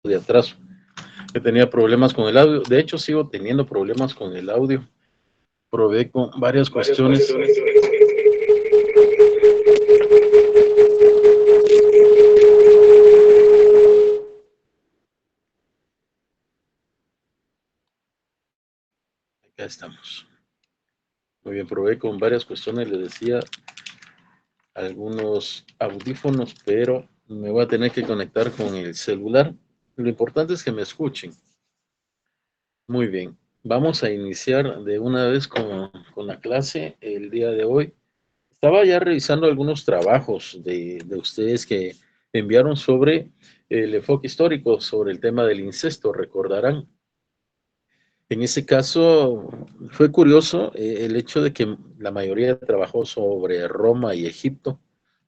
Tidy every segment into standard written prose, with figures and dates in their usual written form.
de atraso, que tenía problemas con el audio. De hecho, sigo teniendo problemas con el audio. Probé con varias cuestiones. Acá estamos. Muy bien, probé con varias cuestiones, les decía, algunos audífonos, pero me voy a tener que conectar con el celular. Lo importante es que me escuchen. Muy bien, vamos a iniciar de una vez con la clase el día de hoy. Estaba ya revisando algunos trabajos de ustedes que enviaron sobre el enfoque histórico, sobre el tema del incesto, recordarán. En ese caso fue curioso el hecho de que la mayoría trabajó sobre Roma y Egipto.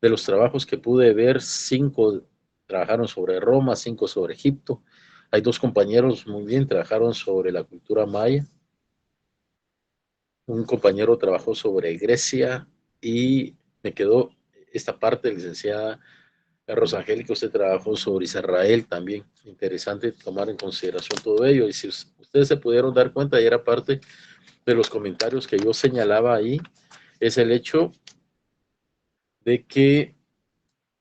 De los trabajos que pude ver, 5 trabajaron sobre Roma, 5 sobre Egipto. Hay 2 compañeros muy bien, trabajaron sobre la cultura maya. Un compañero trabajó sobre Grecia y me quedó esta parte, licenciada Rosangélica, usted trabajó sobre Israel también. Interesante tomar en consideración todo ello. Y si ustedes se pudieron dar cuenta, y era parte de los comentarios que yo señalaba ahí, es el hecho de que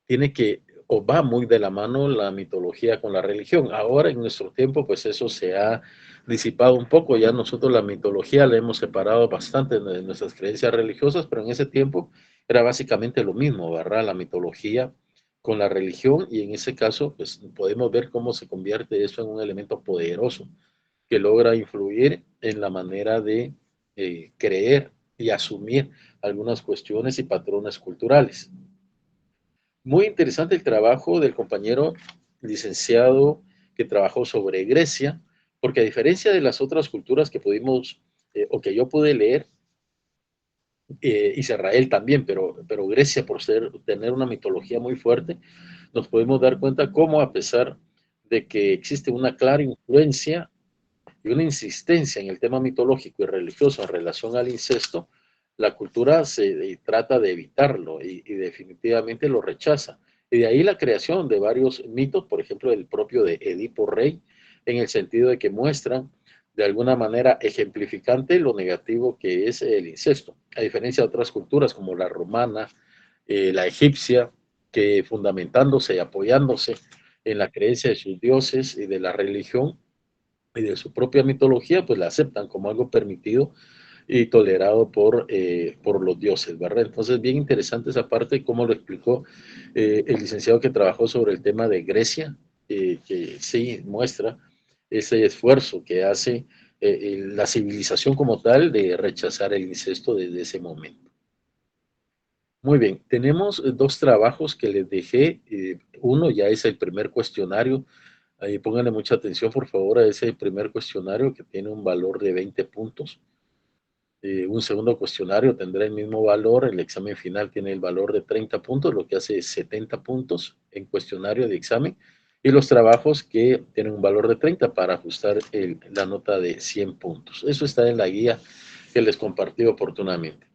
tiene que, o va muy de la mano la mitología con la religión. Ahora en nuestro tiempo, pues eso se ha disipado un poco, ya nosotros la mitología la hemos separado bastante de nuestras creencias religiosas, pero en ese tiempo era básicamente lo mismo, ¿verdad? La mitología con la religión y en ese caso, pues podemos ver cómo se convierte eso en un elemento poderoso que logra influir en la manera de creer y asumir algunas cuestiones y patrones culturales. Muy interesante el trabajo del compañero licenciado que trabajó sobre Grecia, porque a diferencia de las otras culturas que pudimos o que yo pude leer, Israel también, pero Grecia por tener una mitología muy fuerte, nos podemos dar cuenta cómo a pesar de que existe una clara influencia y una insistencia en el tema mitológico y religioso en relación al incesto, la cultura se trata de evitarlo y definitivamente lo rechaza. Y de ahí la creación de varios mitos, por ejemplo, el propio de Edipo Rey, en el sentido de que muestran de alguna manera ejemplificante lo negativo que es el incesto, a diferencia de otras culturas como la romana, la egipcia, que fundamentándose y apoyándose en la creencia de sus dioses y de la religión, y de su propia mitología, pues la aceptan como algo permitido y tolerado por los dioses, ¿verdad? Entonces, bien interesante esa parte, cómo lo explicó el licenciado que trabajó sobre el tema de Grecia, que sí muestra ese esfuerzo que hace la civilización como tal de rechazar el incesto desde ese momento. Muy bien, tenemos 2 trabajos que les dejé. Uno ya es el primer cuestionario. Ahí pónganle mucha atención, por favor, a ese primer cuestionario que tiene un valor de 20 puntos. Un segundo cuestionario tendrá el mismo valor. El examen final tiene el valor de 30 puntos, lo que hace 70 puntos en cuestionario de examen. Y los trabajos que tienen un valor de 30 para ajustar la nota de 100 puntos. Eso está en la guía que les compartí oportunamente.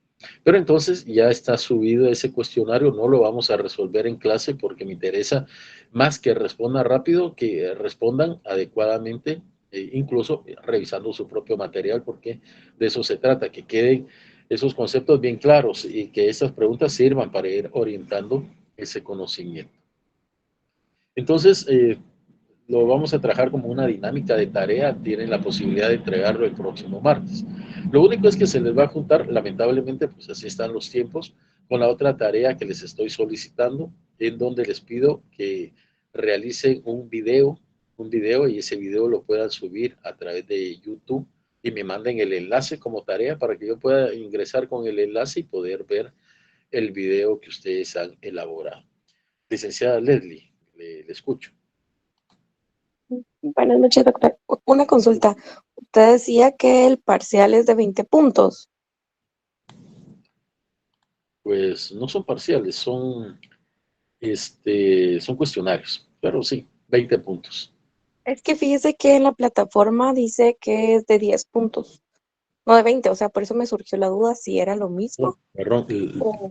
Pero entonces ya está subido ese cuestionario, no lo vamos a resolver en clase porque me interesa más que respondan rápido, que respondan adecuadamente, incluso revisando su propio material, porque de eso se trata, que queden esos conceptos bien claros y que esas preguntas sirvan para ir orientando ese conocimiento. Entonces, lo vamos a trabajar como una dinámica de tarea, tienen la posibilidad de entregarlo el próximo martes. Lo único es que se les va a juntar, lamentablemente, pues así están los tiempos, con la otra tarea que les estoy solicitando, en donde les pido que realicen un video y ese video lo puedan subir a través de YouTube y me manden el enlace como tarea para que yo pueda ingresar con el enlace y poder ver el video que ustedes han elaborado. Licenciada Leslie, le escucho. Buenas noches, doctor. Una consulta. Usted decía que el parcial es de 20 puntos. Pues no son parciales, son cuestionarios, pero sí, 20 puntos. Es que fíjese que en la plataforma dice que es de 10 puntos, no de 20. O sea, por eso me surgió la duda si era lo No, mismo. perdón, o-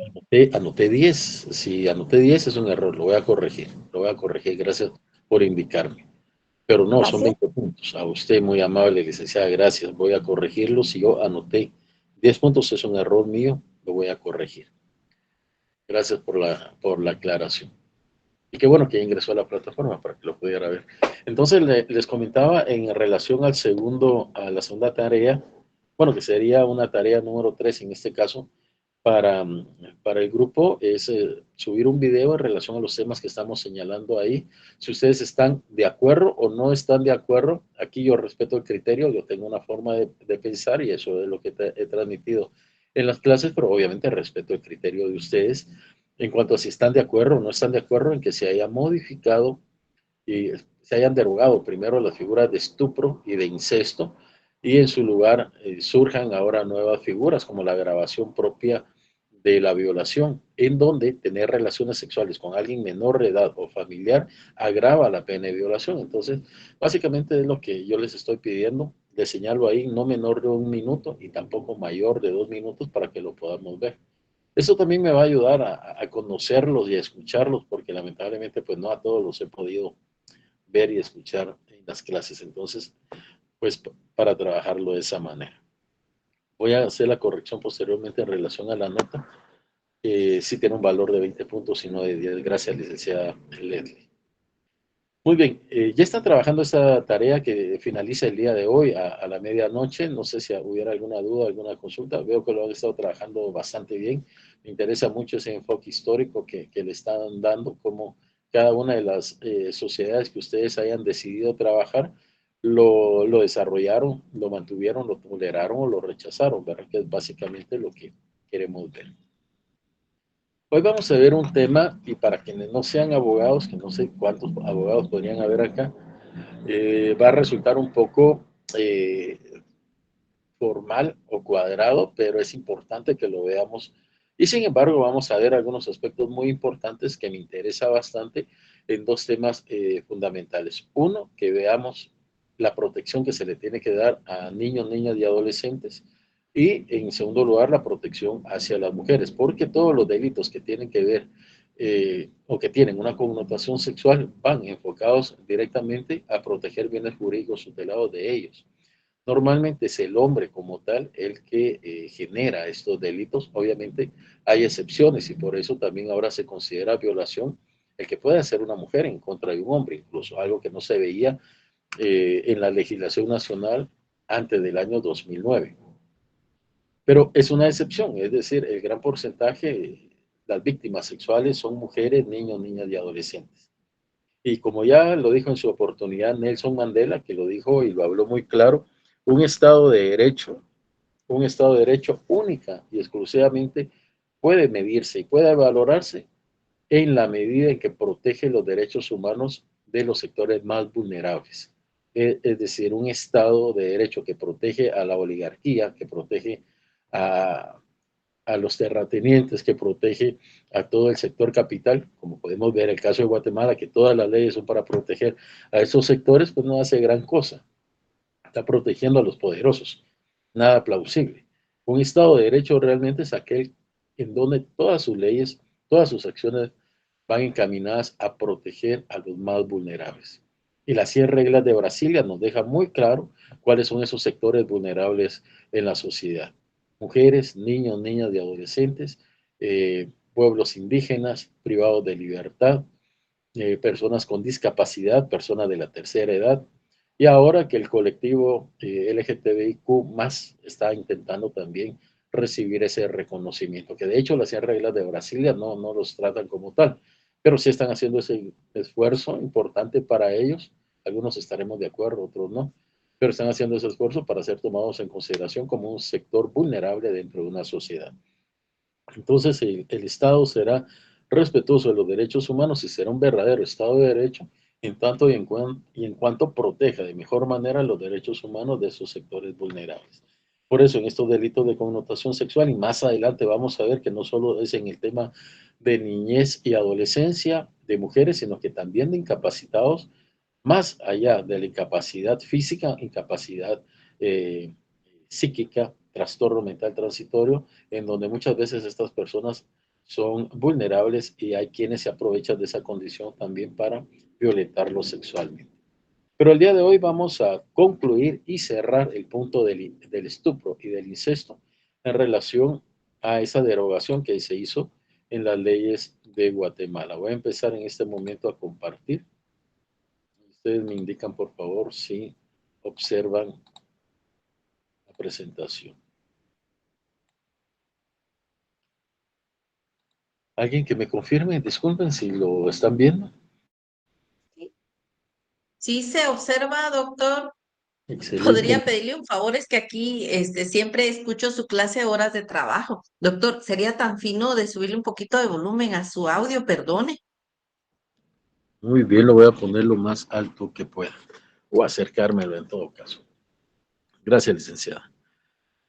anoté 10. Si anoté 10 es un error, lo voy a corregir, gracias por indicarme. pero no, son Gracias. 20 puntos. A usted, muy amable, licenciada, gracias. Voy a corregirlo. Si yo anoté 10 puntos, es un error mío, lo voy a corregir. Gracias por la aclaración. Y qué bueno que ya ingresó a la plataforma para que lo pudiera ver. Entonces, les comentaba en relación a la segunda tarea, bueno, que sería una tarea número 3 en este caso, para, para el grupo, es subir un video en relación a los temas que estamos señalando ahí. Si ustedes están de acuerdo o no están de acuerdo, aquí yo respeto el criterio, yo tengo una forma de pensar y eso es lo que he transmitido en las clases, pero obviamente respeto el criterio de ustedes en cuanto a si están de acuerdo o no están de acuerdo en que se haya modificado y se hayan derogado primero las figuras de estupro y de incesto y en su lugar surjan ahora nuevas figuras como la grabación propia de la violación, en donde tener relaciones sexuales con alguien menor de edad o familiar agrava la pena de violación. Entonces, básicamente es lo que yo les estoy pidiendo. Les señalo ahí no menor de 1 minuto y tampoco mayor de 2 minutos para que lo podamos ver. Eso también me va a ayudar a conocerlos y a escucharlos, porque lamentablemente pues no a todos los he podido ver y escuchar en las clases. Entonces, pues para trabajarlo de esa manera. Voy a hacer la corrección posteriormente en relación a la nota. Sí tiene un valor de 20 puntos y no de 10. Gracias, licenciada Leslie. Muy bien, ya está trabajando esta tarea que finaliza el día de hoy a la medianoche. No sé si hubiera alguna duda, alguna consulta. Veo que lo han estado trabajando bastante bien. Me interesa mucho ese enfoque histórico que le están dando, como cada una de las sociedades que ustedes hayan decidido trabajar lo desarrollaron, lo mantuvieron, lo toleraron o lo rechazaron, ¿verdad? Que es básicamente lo que queremos ver. Hoy vamos a ver un tema, y para quienes no sean abogados, que no sé cuántos abogados podrían haber acá, va a resultar un poco formal o cuadrado, pero es importante que lo veamos. Y sin embargo, vamos a ver algunos aspectos muy importantes que me interesa bastante en dos temas fundamentales. Uno, que veamos la protección que se le tiene que dar a niños, niñas y adolescentes. Y en segundo lugar, la protección hacia las mujeres, porque todos los delitos que tienen que ver o que tienen una connotación sexual van enfocados directamente a proteger bienes jurídicos tutelados de ellos. Normalmente es el hombre como tal el que genera estos delitos. Obviamente hay excepciones y por eso también ahora se considera violación el que puede hacer una mujer en contra de un hombre, incluso algo que no se veía en la legislación nacional antes del año 2009. Pero es una excepción, es decir, el gran porcentaje, las víctimas sexuales son mujeres, niños, niñas y adolescentes. Y como ya lo dijo en su oportunidad Nelson Mandela, que lo dijo y lo habló muy claro, un Estado de Derecho, un Estado de Derecho única y exclusivamente puede medirse y puede valorarse en la medida en que protege los derechos humanos de los sectores más vulnerables. Es decir, un Estado de Derecho que protege a la oligarquía, que protege a, a los terratenientes, que protege a todo el sector capital, como podemos ver en el caso de Guatemala, que todas las leyes son para proteger a esos sectores, pues no hace gran cosa. Está protegiendo a los poderosos. Nada plausible. Un Estado de Derecho realmente es aquel en donde todas sus leyes, todas sus acciones van encaminadas a proteger a los más vulnerables. Y las 100 reglas de Brasilia nos dejan muy claro cuáles son esos sectores vulnerables en la sociedad. Mujeres, niños, niñas y adolescentes, pueblos indígenas, privados de libertad, personas con discapacidad, personas de la tercera edad, y ahora que el colectivo LGTBIQ más está intentando también recibir ese reconocimiento, que de hecho las 100 reglas de Brasilia no los tratan como tal, pero sí están haciendo ese esfuerzo importante para ellos. Algunos estaremos de acuerdo, otros no, pero están haciendo ese esfuerzo para ser tomados en consideración como un sector vulnerable dentro de una sociedad. Entonces el Estado será respetuoso de los derechos humanos y será un verdadero Estado de Derecho en tanto y en cuanto proteja de mejor manera los derechos humanos de esos sectores vulnerables. Por eso en estos delitos de connotación sexual, y más adelante vamos a ver que no solo es en el tema de niñez y adolescencia de mujeres, sino que también de incapacitados, más allá de la incapacidad física, incapacidad eh, psíquica, trastorno mental transitorio, en donde muchas veces estas personas son vulnerables y hay quienes se aprovechan de esa condición también para violentarlos sexualmente. Pero el día de hoy vamos a concluir y cerrar el punto del estupro y del incesto en relación a esa derogación que se hizo en las leyes de Guatemala. Voy a empezar en este momento a compartir. Ustedes me indican, por favor, si observan la presentación. ¿Alguien que me confirme? Disculpen si lo están viendo. Sí se observa, doctor. Excelente. Podría pedirle un favor, es que aquí siempre escucho su clase a horas de trabajo. Doctor, ¿sería tan fino de subirle un poquito de volumen a su audio? Perdone. Muy bien, lo voy a poner lo más alto que pueda, o acercármelo en todo caso. Gracias, licenciada.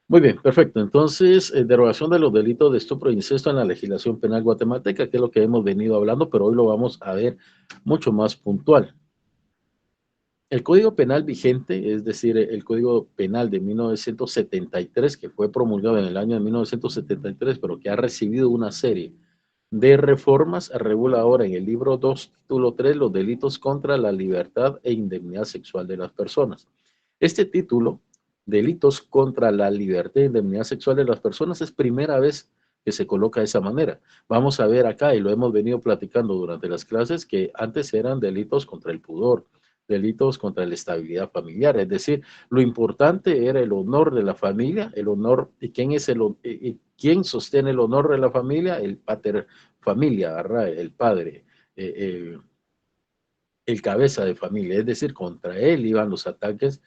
Muy bien, perfecto. Entonces, derogación de los delitos de estupro e incesto en la legislación penal guatemalteca, que es lo que hemos venido hablando, pero hoy lo vamos a ver mucho más puntual. El Código Penal vigente, es decir, el Código Penal de 1973, que fue promulgado en el año de 1973, pero que ha recibido una serie de reformas, regula ahora en el libro 2, título 3, los delitos contra la libertad e indemnidad sexual de las personas. Este título, delitos contra la libertad e indemnidad sexual de las personas, es primera vez que se coloca de esa manera. Vamos a ver acá, y lo hemos venido platicando durante las clases, que antes eran delitos contra el pudor, delitos contra la estabilidad familiar, es decir, lo importante era el honor de la familia, el honor, ¿y quién es quién sostiene el honor de la familia? El pater familia, ¿verdad? El padre, el cabeza de familia, es decir, contra él iban los ataques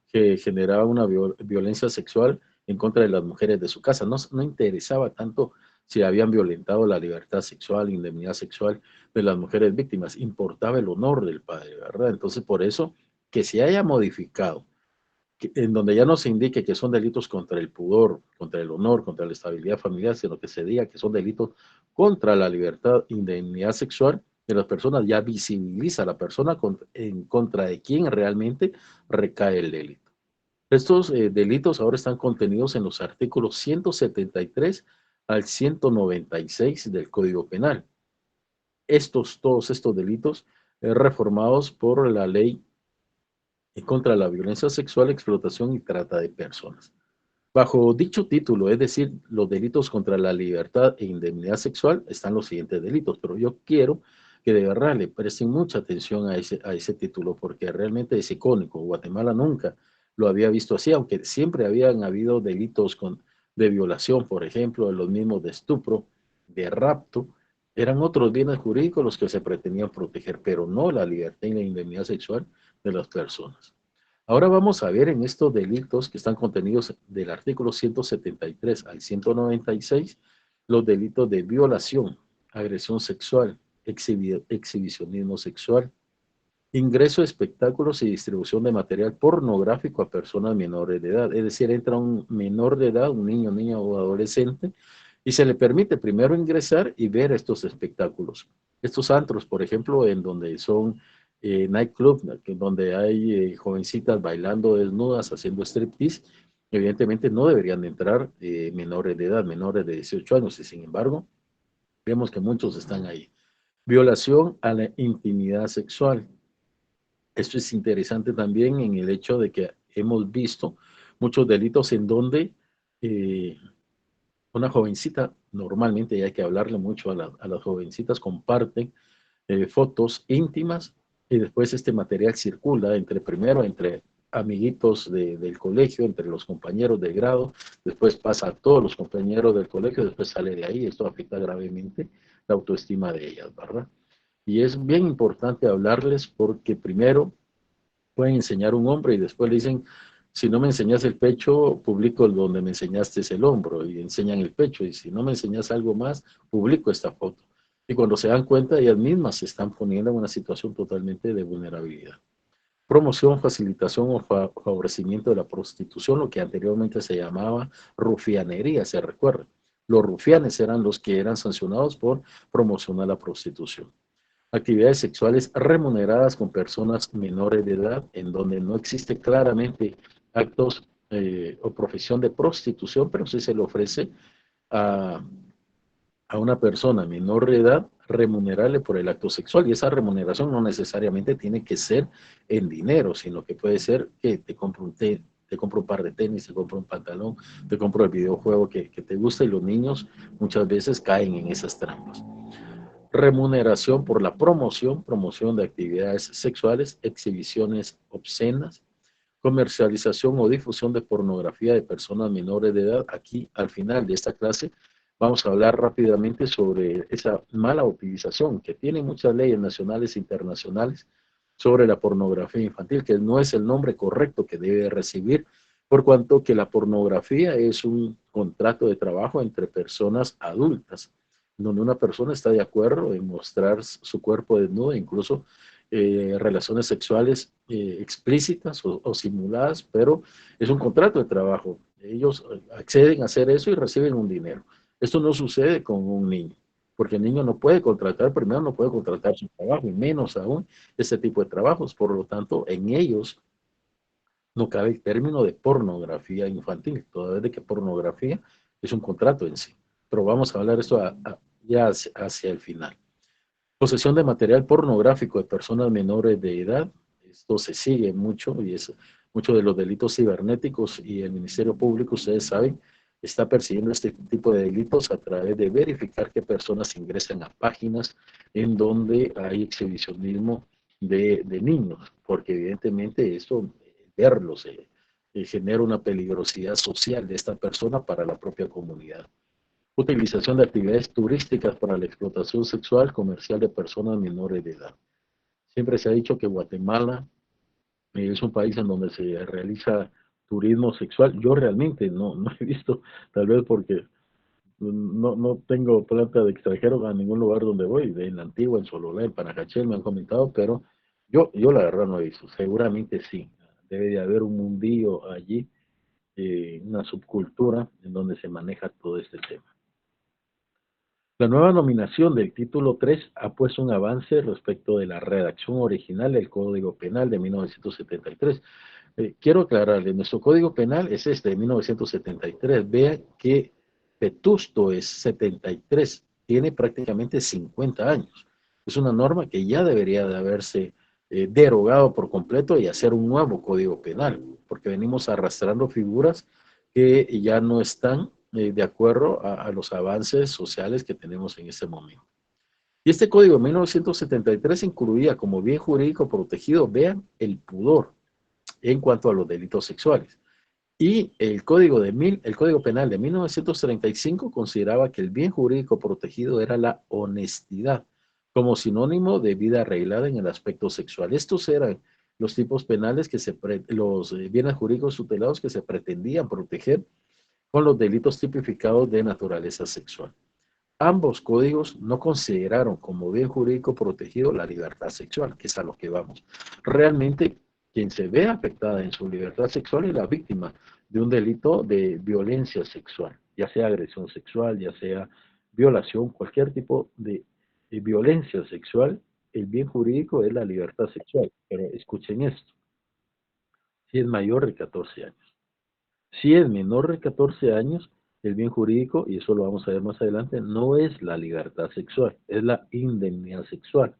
que generaban una violencia sexual en contra de las mujeres de su casa. No interesaba tanto si habían violentado la libertad sexual, indemnidad sexual de las mujeres víctimas, importaba el honor del padre, ¿verdad? Entonces, por eso que se haya modificado, en donde ya no se indique que son delitos contra el pudor, contra el honor, contra la estabilidad familiar, sino que se diga que son delitos contra la libertad, indemnidad sexual de las personas, ya visibiliza a la persona en contra de quien realmente recae el delito. Estos delitos ahora están contenidos en los artículos 173 al 196 del Código Penal. Todos estos delitos reformados por la ley contra la violencia sexual, explotación y trata de personas. Bajo dicho título, es decir, los delitos contra la libertad e indemnidad sexual, están los siguientes delitos, pero yo quiero que de verdad le presten mucha atención a ese título, porque realmente es icónico. Guatemala nunca lo había visto así, aunque siempre habían habido delitos de violación, por ejemplo, los mismos de estupro, de rapto, eran otros bienes jurídicos los que se pretendían proteger, pero no la libertad y la indemnidad sexual de las personas. Ahora vamos a ver en estos delitos que están contenidos del artículo 173 al 196, los delitos de violación, agresión sexual, exhibicionismo sexual, ingreso de espectáculos y distribución de material pornográfico a personas menores de edad. Es decir, entra un menor de edad, un niño, niña o adolescente, y se le permite primero ingresar y ver estos espectáculos. Estos antros, por ejemplo, en donde son nightclub, donde hay jovencitas bailando desnudas, haciendo striptease, evidentemente no deberían de entrar menores de edad, menores de 18 años, y sin embargo, vemos que muchos están ahí. Violación a la intimidad sexual. Esto es interesante también en el hecho de que hemos visto muchos delitos en donde una jovencita, normalmente, y hay que hablarle mucho a las jovencitas, comparten fotos íntimas y después este material circula primero entre amiguitos del colegio, entre los compañeros de grado, después pasa a todos los compañeros del colegio, después sale de ahí. Esto afecta gravemente la autoestima de ellas, ¿verdad? Y es bien importante hablarles porque primero pueden enseñar un hombro y después le dicen, si no me enseñas el pecho, publico donde me enseñaste el hombro, y enseñan el pecho, y si no me enseñas algo más, publico esta foto. Y cuando se dan cuenta, ellas mismas se están poniendo en una situación totalmente de vulnerabilidad. Promoción, facilitación o favorecimiento de la prostitución, lo que anteriormente se llamaba rufianería, se recuerda. Los rufianes eran los que eran sancionados por promocionar la prostitución. Actividades sexuales remuneradas con personas menores de edad, en donde no existe claramente actos o profesión de prostitución, pero sí se le ofrece a una persona menor de edad remunerarle por el acto sexual, y esa remuneración no necesariamente tiene que ser en dinero, sino que puede ser que te compro un par de tenis, te compro un pantalón, te compro el videojuego que te gusta, y los niños muchas veces caen en esas trampas. Remuneración por la promoción de actividades sexuales, exhibiciones obscenas, comercialización o difusión de pornografía de personas menores de edad. Aquí, al final de esta clase, vamos a hablar rápidamente sobre esa mala utilización que tienen muchas leyes nacionales e internacionales sobre la pornografía infantil, que no es el nombre correcto que debe recibir, por cuanto que la pornografía es un contrato de trabajo entre personas adultas, donde una persona está de acuerdo en mostrar su cuerpo desnudo, incluso relaciones sexuales explícitas o simuladas, pero es un contrato de trabajo. Ellos acceden a hacer eso y reciben un dinero. Esto no sucede con un niño, porque el niño no puede contratar, primero no puede contratar su trabajo, y menos aún este tipo de trabajos. Por lo tanto, en ellos no cabe el término de pornografía infantil, toda vez de que pornografía es un contrato en sí. Pero vamos a hablar esto ya hacia el final. Posesión de material pornográfico de personas menores de edad. Esto se sigue mucho y es mucho de los delitos cibernéticos, y el Ministerio Público, ustedes saben, está persiguiendo este tipo de delitos a través de verificar qué personas ingresan a páginas en donde hay exhibicionismo de niños, porque evidentemente esto, verlos, genera una peligrosidad social de esta persona para la propia comunidad. Utilización de actividades turísticas para la explotación sexual comercial de personas menores de edad. Siempre se ha dicho que Guatemala es un país en donde se realiza turismo sexual. Yo realmente no he visto, tal vez porque no tengo plata de extranjero a ningún lugar donde voy, en la Antigua, en Sololá, en Panajachel me han comentado, pero yo la verdad no he visto. Seguramente sí, debe de haber un mundillo allí, una subcultura en donde se maneja todo este tema. La nueva nominación del título 3 ha puesto un avance respecto de la redacción original del Código Penal de 1973. Quiero aclararle, nuestro Código Penal es este de 1973. Vea que vetusto es 73, tiene prácticamente 50 años. Es una norma que ya debería de haberse derogado por completo y hacer un nuevo Código Penal, porque venimos arrastrando figuras que ya no están de acuerdo a los avances sociales que tenemos en este momento. Y este código de 1973 incluía como bien jurídico protegido, vean, el pudor en cuanto a los delitos sexuales. Y el código penal de 1935 consideraba que el bien jurídico protegido era la honestidad, como sinónimo de vida arreglada en el aspecto sexual. Estos eran los tipos penales los bienes jurídicos tutelados que se pretendían proteger con los delitos tipificados de naturaleza sexual. Ambos códigos no consideraron como bien jurídico protegido la libertad sexual, que es a lo que vamos. Realmente, quien se ve afectada en su libertad sexual es la víctima de un delito de violencia sexual, ya sea agresión sexual, ya sea violación, cualquier tipo de violencia sexual. El bien jurídico es la libertad sexual, pero escuchen esto, si es mayor de 14 años. Si es menor de 14 años, el bien jurídico, y eso lo vamos a ver más adelante, no es la libertad sexual, es la indemnidad sexual.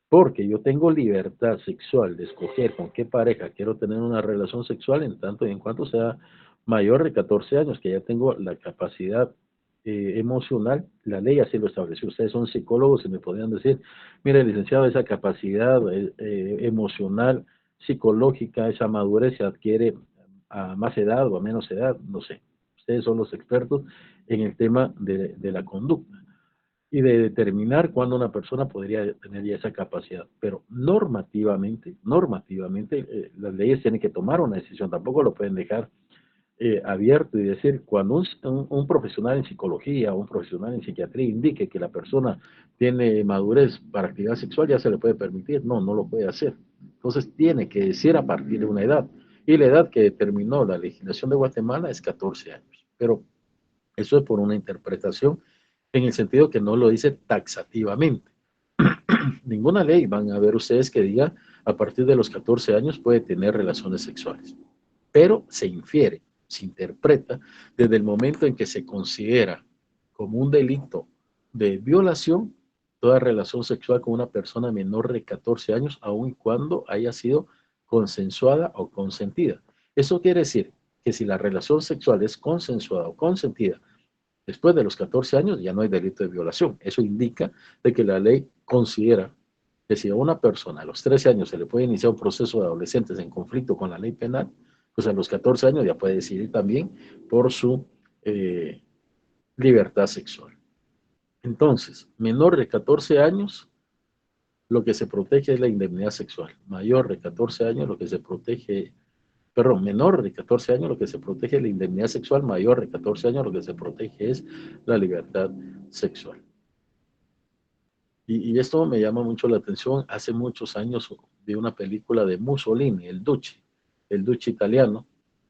Porque yo tengo libertad sexual de escoger con qué pareja quiero tener una relación sexual en tanto y en cuanto sea mayor de 14 años, que ya tengo la capacidad emocional. La ley así lo estableció. Ustedes son psicólogos y me podrían decir, mire, licenciado, esa capacidad emocional, psicológica, esa madurez se adquiere a más edad o a menos edad, no sé. Ustedes son los expertos en el tema de la conducta y de determinar cuándo una persona podría tener ya esa capacidad. Pero normativamente, las leyes tienen que tomar una decisión, tampoco lo pueden dejar abierto y decir, cuando un profesional en psicología o un profesional en psiquiatría indique que la persona tiene madurez para actividad sexual, ya se le puede permitir. No lo puede hacer. Entonces tiene que decir a partir de una edad. Y la edad que determinó la legislación de Guatemala es 14 años. Pero eso es por una interpretación en el sentido que no lo dice taxativamente. Ninguna ley van a ver ustedes que diga a partir de los 14 años puede tener relaciones sexuales. Pero se infiere, se interpreta desde el momento en que se considera como un delito de violación, toda relación sexual con una persona menor de 14 años, aun cuando haya sido consensuada o consentida. Eso quiere decir que si la relación sexual es consensuada o consentida después de los 14 años, ya no hay delito de violación. Eso indica de que la ley considera que si a una persona a los 13 años se le puede iniciar un proceso de adolescentes en conflicto con la ley penal, pues a los 14 años ya puede decidir también por su libertad sexual. Entonces, menor de 14 años, lo que se protege es la indemnidad sexual. Mayor de 14 años, lo que se protege, perdón, menor de 14 años, lo que se protege es la indemnidad sexual. Mayor de 14 años, lo que se protege es la libertad sexual. Y esto me llama mucho la atención. Hace muchos años vi una película de Mussolini, el Duce italiano,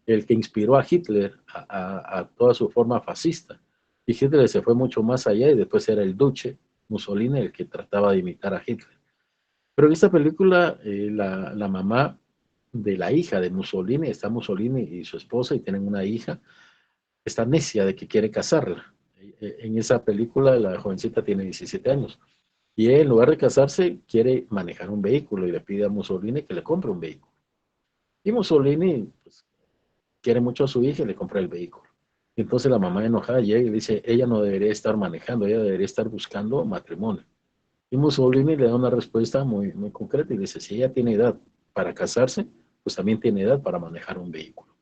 el que inspiró a Hitler a toda su forma fascista. Y Hitler se fue mucho más allá y después era el Duce Mussolini el que trataba de imitar a Hitler. Pero en esta película, la mamá de la hija de Mussolini, está Mussolini y su esposa y tienen una hija, está necia de que quiere casarla. En esa película la jovencita tiene 17 años. Y él, en lugar de casarse, quiere manejar un vehículo y le pide a Mussolini que le compre un vehículo. Y Mussolini pues, quiere mucho a su hija y le compra el vehículo. Y entonces la mamá enojada llega y dice, ella no debería estar manejando, ella debería estar buscando matrimonio. Y Mussolini le da una respuesta muy, muy concreta y dice, si ella tiene edad para casarse, pues también tiene edad para manejar un vehículo.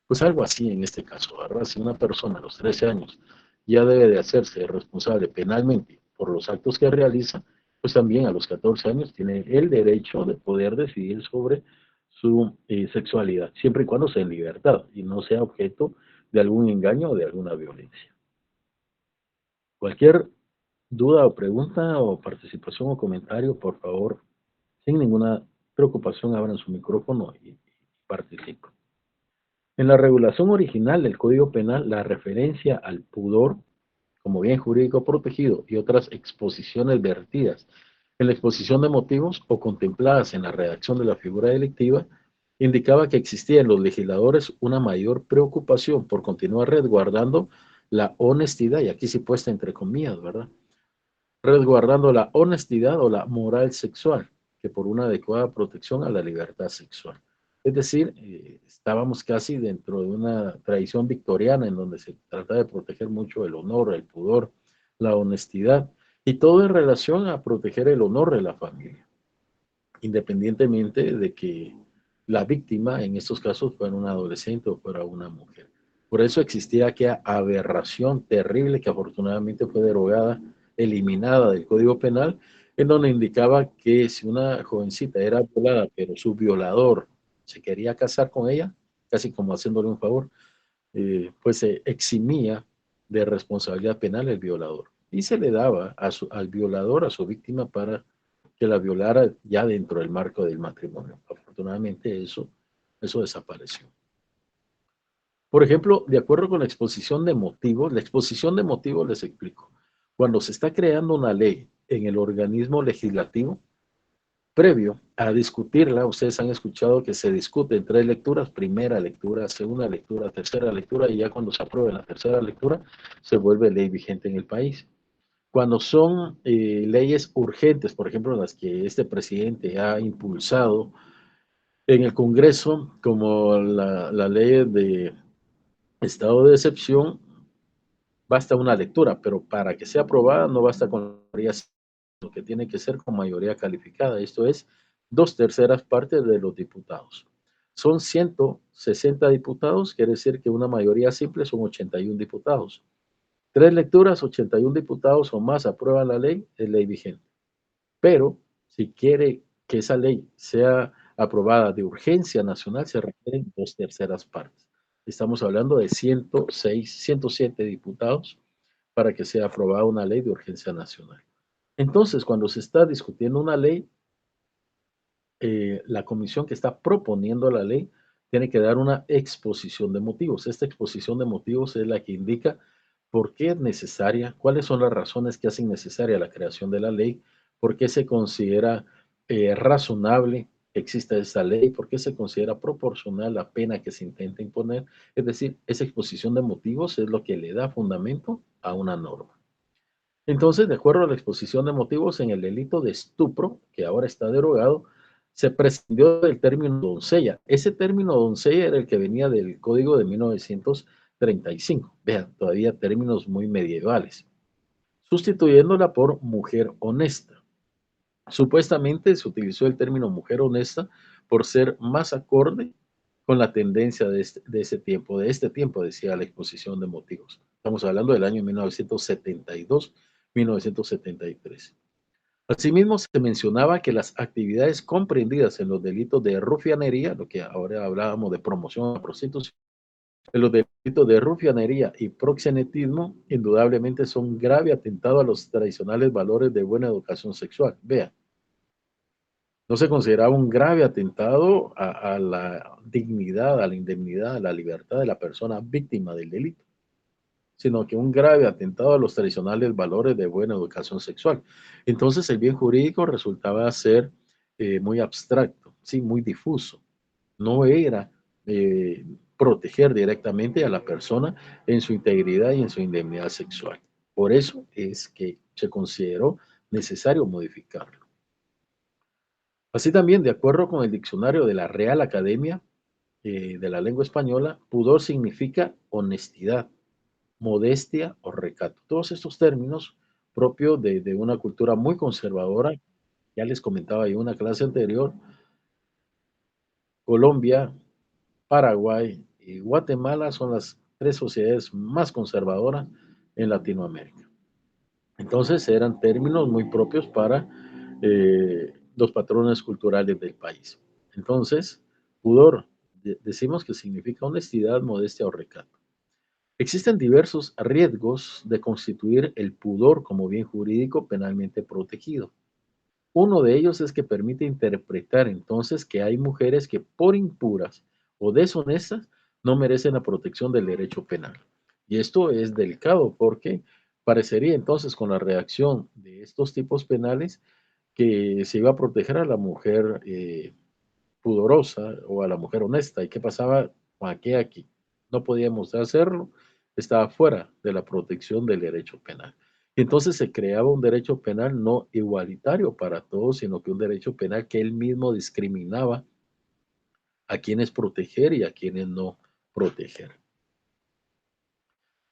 Pues algo así en este caso, ¿verdad? Si una persona a los 13 años ya debe de hacerse responsable penalmente por los actos que realiza, pues también a los 14 años tiene el derecho de poder decidir sobre su sexualidad, siempre y cuando sea en libertad y no sea objeto de algún engaño o de alguna violencia. Cualquier duda o pregunta o participación o comentario, por favor, sin ninguna preocupación, abran su micrófono y participen. En la regulación original del Código Penal, la referencia al pudor como bien jurídico protegido y otras exposiciones vertidas en la exposición de motivos o contempladas en la redacción de la figura delictiva, indicaba que existía en los legisladores una mayor preocupación por continuar resguardando la honestidad, y aquí sí puesta entre comillas, ¿verdad? Resguardando la honestidad o la moral sexual, que por una adecuada protección a la libertad sexual. Es decir, estábamos casi dentro de una tradición victoriana en donde se trata de proteger mucho el honor, el pudor, la honestidad, y todo en relación a proteger el honor de la familia, independientemente de que la víctima en estos casos fuera un adolescente o fuera una mujer. Por eso existía aquella aberración terrible que afortunadamente fue derogada, eliminada del Código Penal, en donde indicaba que si una jovencita era violada, pero su violador se quería casar con ella, casi como haciéndole un favor, pues se eximía de responsabilidad penal el violador. Y se le daba al violador, a su víctima, para que la violara ya dentro del marco del matrimonio. Afortunadamente eso desapareció. Por ejemplo, de acuerdo con la exposición de motivos les explico. Cuando se está creando una ley en el organismo legislativo, previo a discutirla, ustedes han escuchado que se discute en 3 lecturas, primera lectura, segunda lectura, tercera lectura, y ya cuando se aprueba en la tercera lectura, se vuelve ley vigente en el país. Cuando son leyes urgentes, por ejemplo, las que este presidente ha impulsado en el Congreso, como la ley de estado de excepción, basta una lectura, pero para que sea aprobada no basta con la mayoría, lo que tiene que ser con mayoría calificada, esto es 2/3 partes de los diputados. Son 160 diputados, quiere decir que una mayoría simple son 81 diputados. 3 lecturas, 81 diputados o más aprueban la ley, es ley vigente. Pero si quiere que esa ley sea aprobada de urgencia nacional, se requieren 2/3 partes. Estamos hablando de 106, 107 diputados para que sea aprobada una ley de urgencia nacional. Entonces, cuando se está discutiendo una ley, la comisión que está proponiendo la ley tiene que dar una exposición de motivos. Esta exposición de motivos es la que indica por qué es necesaria, cuáles son las razones que hacen necesaria la creación de la ley, por qué se considera razonable que exista esta ley, por qué se considera proporcional la pena que se intenta imponer. Es decir, esa exposición de motivos es lo que le da fundamento a una norma. Entonces, de acuerdo a la exposición de motivos en el delito de estupro, que ahora está derogado, se prescindió del término doncella. Ese término doncella era el que venía del Código de 1935. Vean, todavía términos muy medievales, sustituyéndola por mujer honesta. Supuestamente se utilizó el término mujer honesta por ser más acorde con la tendencia de este tiempo, decía la exposición de motivos. Estamos hablando del año 1972-1973. Asimismo, se mencionaba que las actividades comprendidas en los delitos de rufianería, lo que ahora hablábamos de promoción a la prostitución, en los delitos de rufianería y proxenetismo, indudablemente son grave atentado a los tradicionales valores de buena educación sexual. Vean, no se consideraba un grave atentado a la dignidad, a la indemnidad, a la libertad de la persona víctima del delito, sino que un grave atentado a los tradicionales valores de buena educación sexual. Entonces el bien jurídico resultaba ser muy abstracto, sí, muy difuso. No era proteger directamente a la persona en su integridad y en su indemnidad sexual. Por eso es que se consideró necesario modificarlo. Así también, de acuerdo con el diccionario de la Real Academia de la Lengua Española, pudor significa honestidad, modestia o recato. Todos estos términos propios de una cultura muy conservadora, ya les comentaba en una clase anterior, Colombia, Paraguay y Guatemala son las tres sociedades más conservadoras en Latinoamérica. Entonces eran términos muy propios para los patrones culturales del país. Entonces, pudor, decimos que significa honestidad, modestia o recato. Existen diversos riesgos de constituir el pudor como bien jurídico penalmente protegido. Uno de ellos es que permite interpretar entonces que hay mujeres que por impuras o deshonestas no merecen la protección del derecho penal. Y esto es delicado porque parecería entonces con la reacción de estos tipos penales que se iba a proteger a la mujer pudorosa o a la mujer honesta. ¿Y qué pasaba con aquella aquí? No podíamos hacerlo, estaba fuera de la protección del derecho penal. Y entonces se creaba un derecho penal no igualitario para todos, sino que un derecho penal que él mismo discriminaba a quienes proteger y a quienes no proteger.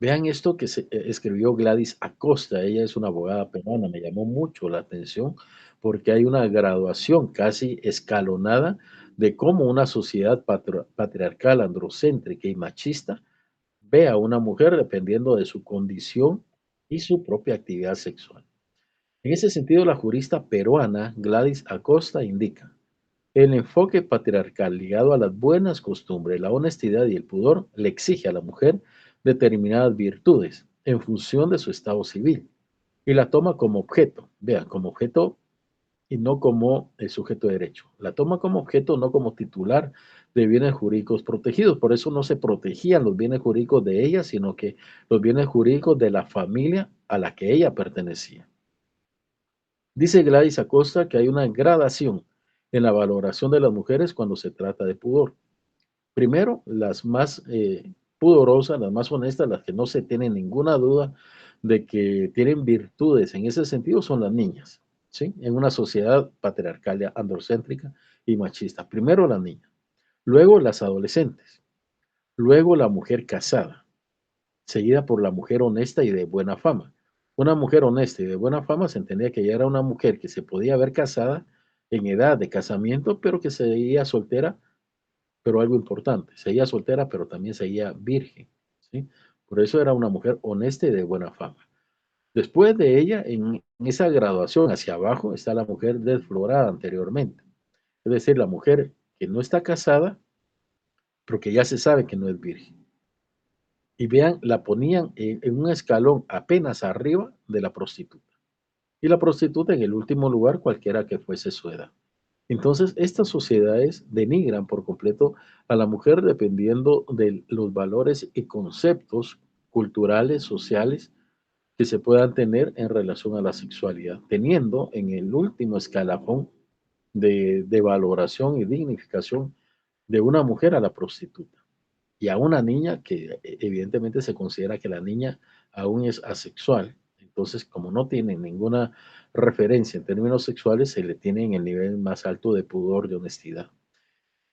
Vean esto que escribió Gladys Acosta, ella es una abogada peruana, me llamó mucho la atención porque hay una graduación casi escalonada de cómo una sociedad patriarcal, androcéntrica y machista ve a una mujer dependiendo de su condición y su propia actividad sexual. En ese sentido, la jurista peruana Gladys Acosta indica, el enfoque patriarcal ligado a las buenas costumbres, la honestidad y el pudor le exige a la mujer determinadas virtudes en función de su estado civil y la toma como objeto, vean, como objeto y no como el sujeto de derecho. La toma como objeto, no como titular de bienes jurídicos protegidos. Por eso no se protegían los bienes jurídicos de ella, sino que los bienes jurídicos de la familia a la que ella pertenecía. Dice Gladys Acosta que hay una gradación en la valoración de las mujeres cuando se trata de pudor. Primero, las más pudorosas, las más honestas, las que no se tiene ninguna duda de que tienen virtudes en ese sentido son las niñas, ¿sí? En una sociedad patriarcal, androcéntrica y machista. Primero las niñas, luego las adolescentes, luego la mujer casada, seguida por la mujer honesta y de buena fama. Una mujer honesta y de buena fama se entendía que ella era una mujer que se podía ver casada en edad de casamiento, pero que seguía soltera, pero algo importante, seguía soltera, pero también seguía virgen, ¿sí? Por eso era una mujer honesta y de buena fama. Después de ella, en esa graduación hacia abajo, está la mujer desflorada anteriormente. Es decir, la mujer que no está casada, pero que ya se sabe que no es virgen. Y vean, la ponían en un escalón apenas arriba de la prostituta. Y la prostituta en el último lugar, cualquiera que fuese su edad. Entonces, estas sociedades denigran por completo a la mujer dependiendo de los valores y conceptos culturales, sociales que se puedan tener en relación a la sexualidad, teniendo en el último escalafón de valoración y dignificación de una mujer a la prostituta y a una niña que evidentemente se considera que la niña aún es asexual. Entonces, como no tienen ninguna referencia en términos sexuales, se le tiene en el nivel más alto de pudor, de honestidad.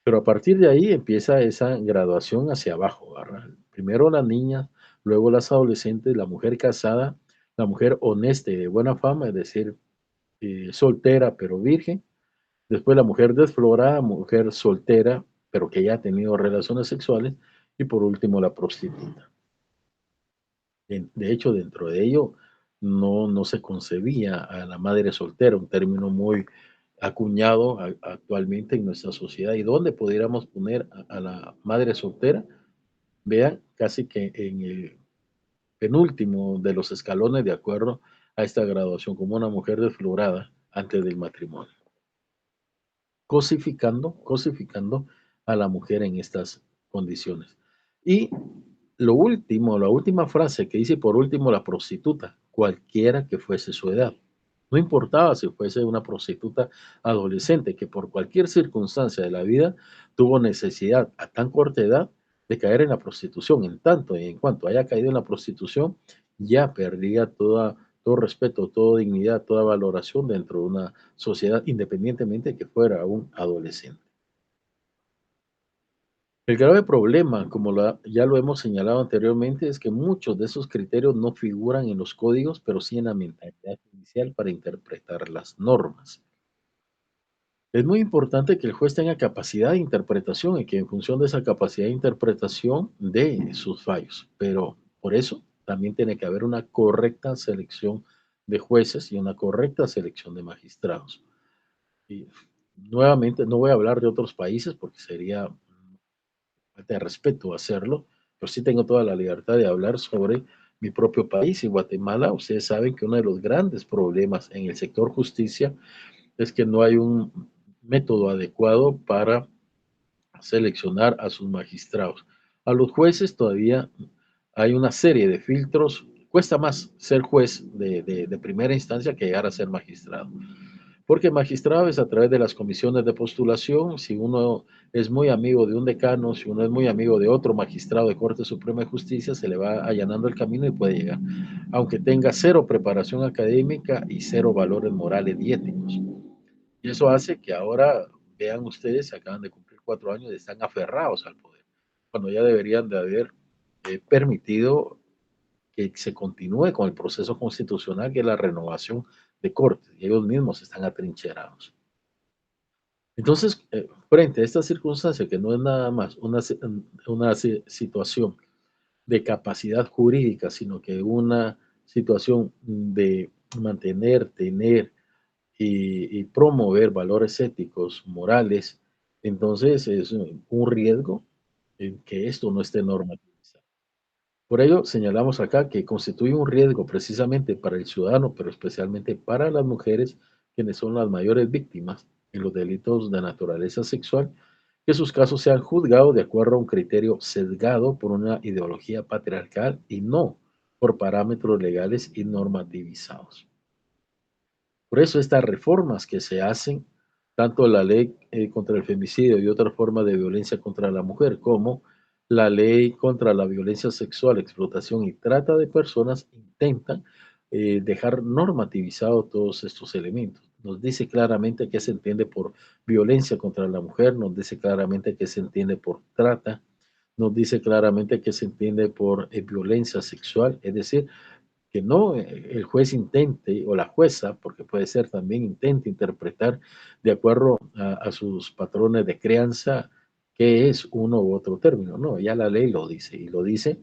Pero a partir de ahí empieza esa graduación hacia abajo, ¿verdad? Primero las niñas, luego las adolescentes, la mujer casada, la mujer honesta y de buena fama, es decir, soltera pero virgen. Después la mujer desflorada, mujer soltera pero que ya ha tenido relaciones sexuales. Y por último la prostituta. De hecho, dentro de ello no se concebía a la madre soltera, un término muy acuñado actualmente en nuestra sociedad. ¿Y dónde pudiéramos poner a la madre soltera? Vean, casi que en el penúltimo de los escalones de acuerdo a esta graduación, como una mujer desflorada antes del matrimonio, cosificando a la mujer en estas condiciones. Y lo último, la última frase que dice por último la prostituta, cualquiera que fuese su edad. No importaba si fuese una prostituta adolescente que por cualquier circunstancia de la vida tuvo necesidad a tan corta edad de caer en la prostitución. En tanto y en cuanto haya caído en la prostitución, ya perdía todo respeto, toda dignidad, toda valoración dentro de una sociedad, independientemente de que fuera un adolescente. El grave problema, como ya lo hemos señalado anteriormente, es que muchos de esos criterios no figuran en los códigos, pero sí en la mentalidad judicial para interpretar las normas. Es muy importante que el juez tenga capacidad de interpretación y que en función de esa capacidad de interpretación dé sus fallos, pero por eso también tiene que haber una correcta selección de jueces y una correcta selección de magistrados. Y nuevamente, no voy a hablar de otros países porque sería falta de respeto hacerlo, pero sí tengo toda la libertad de hablar sobre mi propio país y Guatemala. Ustedes saben que uno de los grandes problemas en el sector justicia es que no hay un método adecuado para seleccionar a sus magistrados. A los jueces todavía hay una serie de filtros. Cuesta más ser juez de primera instancia que llegar a ser magistrado. Porque magistrado es a través de las comisiones de postulación. Si uno es muy amigo de un decano, si uno es muy amigo de otro magistrado de Corte Suprema de Justicia, se le va allanando el camino y puede llegar, aunque tenga cero preparación académica y cero valores morales y éticos. Y eso hace que ahora, vean ustedes, se acaban de cumplir 4 años y están aferrados al poder, cuando ya deberían de haber permitido que se continúe con el proceso constitucional, que es la renovación de cortes, y ellos mismos están atrincherados. Entonces, frente a esta circunstancia, que no es nada más una situación de capacidad jurídica, sino que una situación de mantener, tener y promover valores éticos, morales, entonces es un riesgo en que esto no esté normativizado. Por ello, señalamos acá que constituye un riesgo precisamente para el ciudadano, pero especialmente para las mujeres, quienes son las mayores víctimas en los delitos de naturaleza sexual, que sus casos sean juzgados de acuerdo a un criterio sesgado por una ideología patriarcal y no por parámetros legales y normativizados. Por eso estas reformas que se hacen, tanto la ley contra el femicidio y otras formas de violencia contra la mujer, como la ley contra la violencia sexual, explotación y trata de personas, intentan dejar normativizados todos estos elementos. Nos dice claramente qué se entiende por violencia contra la mujer, nos dice claramente qué se entiende por trata, nos dice claramente qué se entiende por violencia sexual, es decir, que no el juez intente, o la jueza, porque puede ser también, intente interpretar de acuerdo a sus patrones de crianza qué es uno u otro término. No, ya la ley lo dice, y lo dice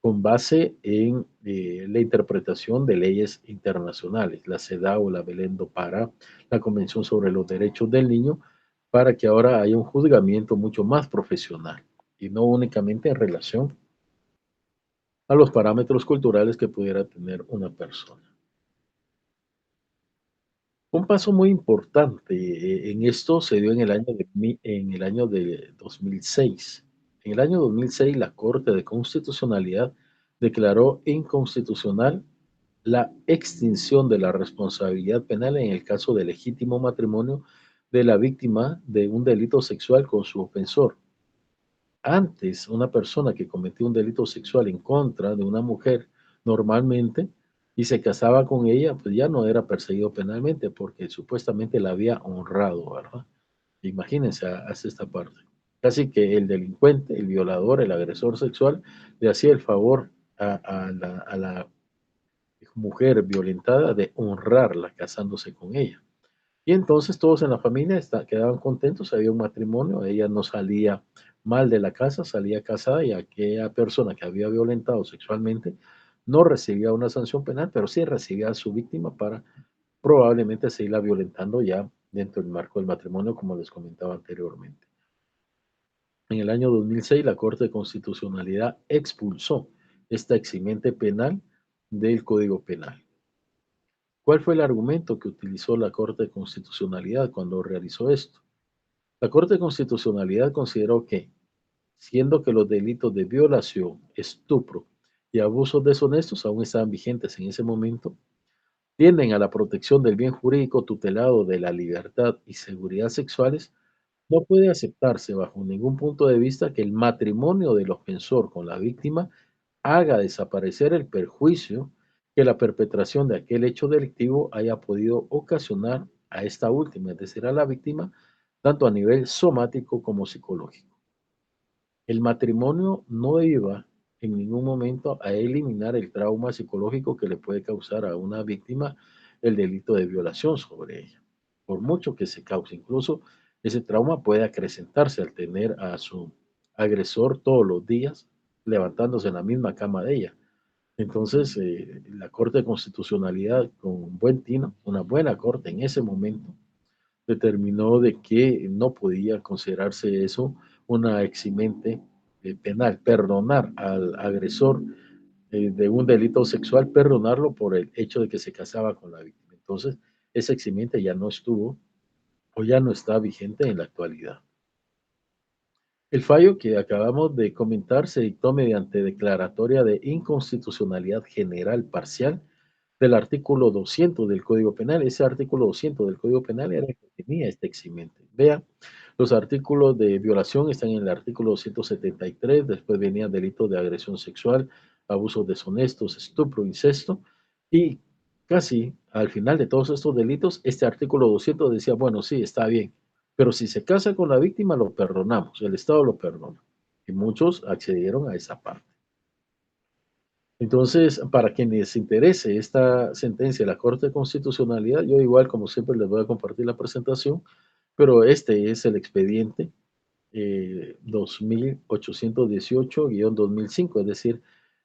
con base en la interpretación de leyes internacionales, la CEDAW, la Belém do Pará, la Convención sobre los Derechos del Niño, para que ahora haya un juzgamiento mucho más profesional y no únicamente en relación a los parámetros culturales que pudiera tener una persona. Un paso muy importante en esto se dio en el año de 2006. En el año 2006, la Corte de Constitucionalidad declaró inconstitucional la extinción de la responsabilidad penal en el caso de legítimo matrimonio de la víctima de un delito sexual con su ofensor. Antes, una persona que cometió un delito sexual en contra de una mujer normalmente y se casaba con ella, pues ya no era perseguido penalmente porque supuestamente la había honrado, ¿verdad? Imagínense, hace esta parte. Casi que el delincuente, el violador, el agresor sexual, le hacía el favor a la mujer violentada de honrarla casándose con ella. Y entonces todos en la familia quedaban contentos, había un matrimonio, ella no salía mal de la casa, salía casada y aquella persona que había violentado sexualmente no recibía una sanción penal, pero sí recibía a su víctima para probablemente seguirla violentando ya dentro del marco del matrimonio, como les comentaba anteriormente. En el año 2006, la Corte de Constitucionalidad expulsó esta eximente penal del Código Penal. ¿Cuál fue el argumento que utilizó la Corte de Constitucionalidad cuando realizó esto? La Corte de Constitucionalidad consideró que, siendo que los delitos de violación, estupro y abusos deshonestos aún estaban vigentes en ese momento, tienden a la protección del bien jurídico tutelado de la libertad y seguridad sexuales, no puede aceptarse bajo ningún punto de vista que el matrimonio del ofensor con la víctima haga desaparecer el perjuicio que la perpetración de aquel hecho delictivo haya podido ocasionar a esta última, es decir, a la víctima, tanto a nivel somático como psicológico. El matrimonio no iba en ningún momento a eliminar el trauma psicológico que le puede causar a una víctima el delito de violación sobre ella. Por mucho que se cause, incluso ese trauma puede acrecentarse al tener a su agresor todos los días levantándose en la misma cama de ella. Entonces, la Corte de Constitucionalidad, con buen tino, una buena corte en ese momento, determinó de que no podía considerarse eso una eximente penal, perdonar al agresor de un delito sexual, perdonarlo por el hecho de que se casaba con la víctima. Entonces, esa eximente ya no estuvo o ya no está vigente en la actualidad. El fallo que acabamos de comentar se dictó mediante declaratoria de inconstitucionalidad general parcial del artículo 200 del Código Penal. Ese artículo 200 del Código Penal era el que tenía este eximente. Vean, los artículos de violación están en el artículo 273, después venía delito de agresión sexual, abusos deshonestos, estupro, incesto, y casi al final de todos estos delitos, este artículo 200 decía, bueno, sí, está bien, pero si se casa con la víctima, lo perdonamos, el Estado lo perdona. Y muchos accedieron a esa parte. Entonces, para quienes les interese esta sentencia de la Corte de Constitucionalidad, yo igual, como siempre, les voy a compartir la presentación, pero este es el expediente 2818-2005, es decir,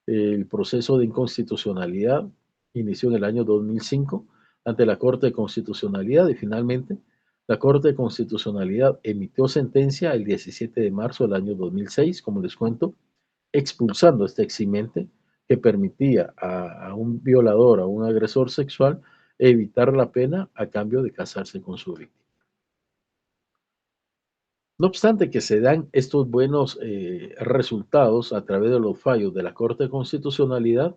el proceso de inconstitucionalidad inició en el año 2005 ante la Corte de Constitucionalidad y finalmente la Corte de Constitucionalidad emitió sentencia el 17 de marzo del año 2006, como les cuento, expulsando este eximente que permitía a un violador, a un agresor sexual, evitar la pena a cambio de casarse con su víctima. No obstante que se dan estos buenos resultados a través de los fallos de la Corte de Constitucionalidad,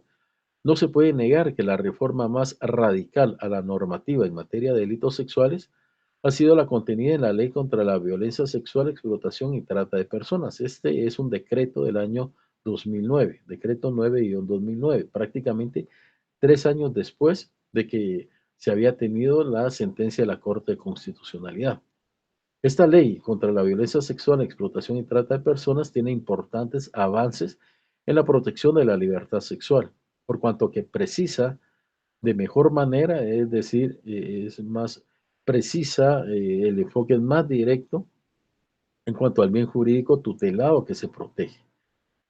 no se puede negar que la reforma más radical a la normativa en materia de delitos sexuales ha sido la contenida en la Ley contra la Violencia Sexual, Explotación y Trata de Personas. Este es un decreto del año 2009, decreto 9-2009, prácticamente 3 años después de que se había tenido la sentencia de la Corte de Constitucionalidad. Esta ley contra la violencia sexual, explotación y trata de personas tiene importantes avances en la protección de la libertad sexual, por cuanto que precisa de mejor manera, es decir, es más precisa, el enfoque es más directo en cuanto al bien jurídico tutelado que se protege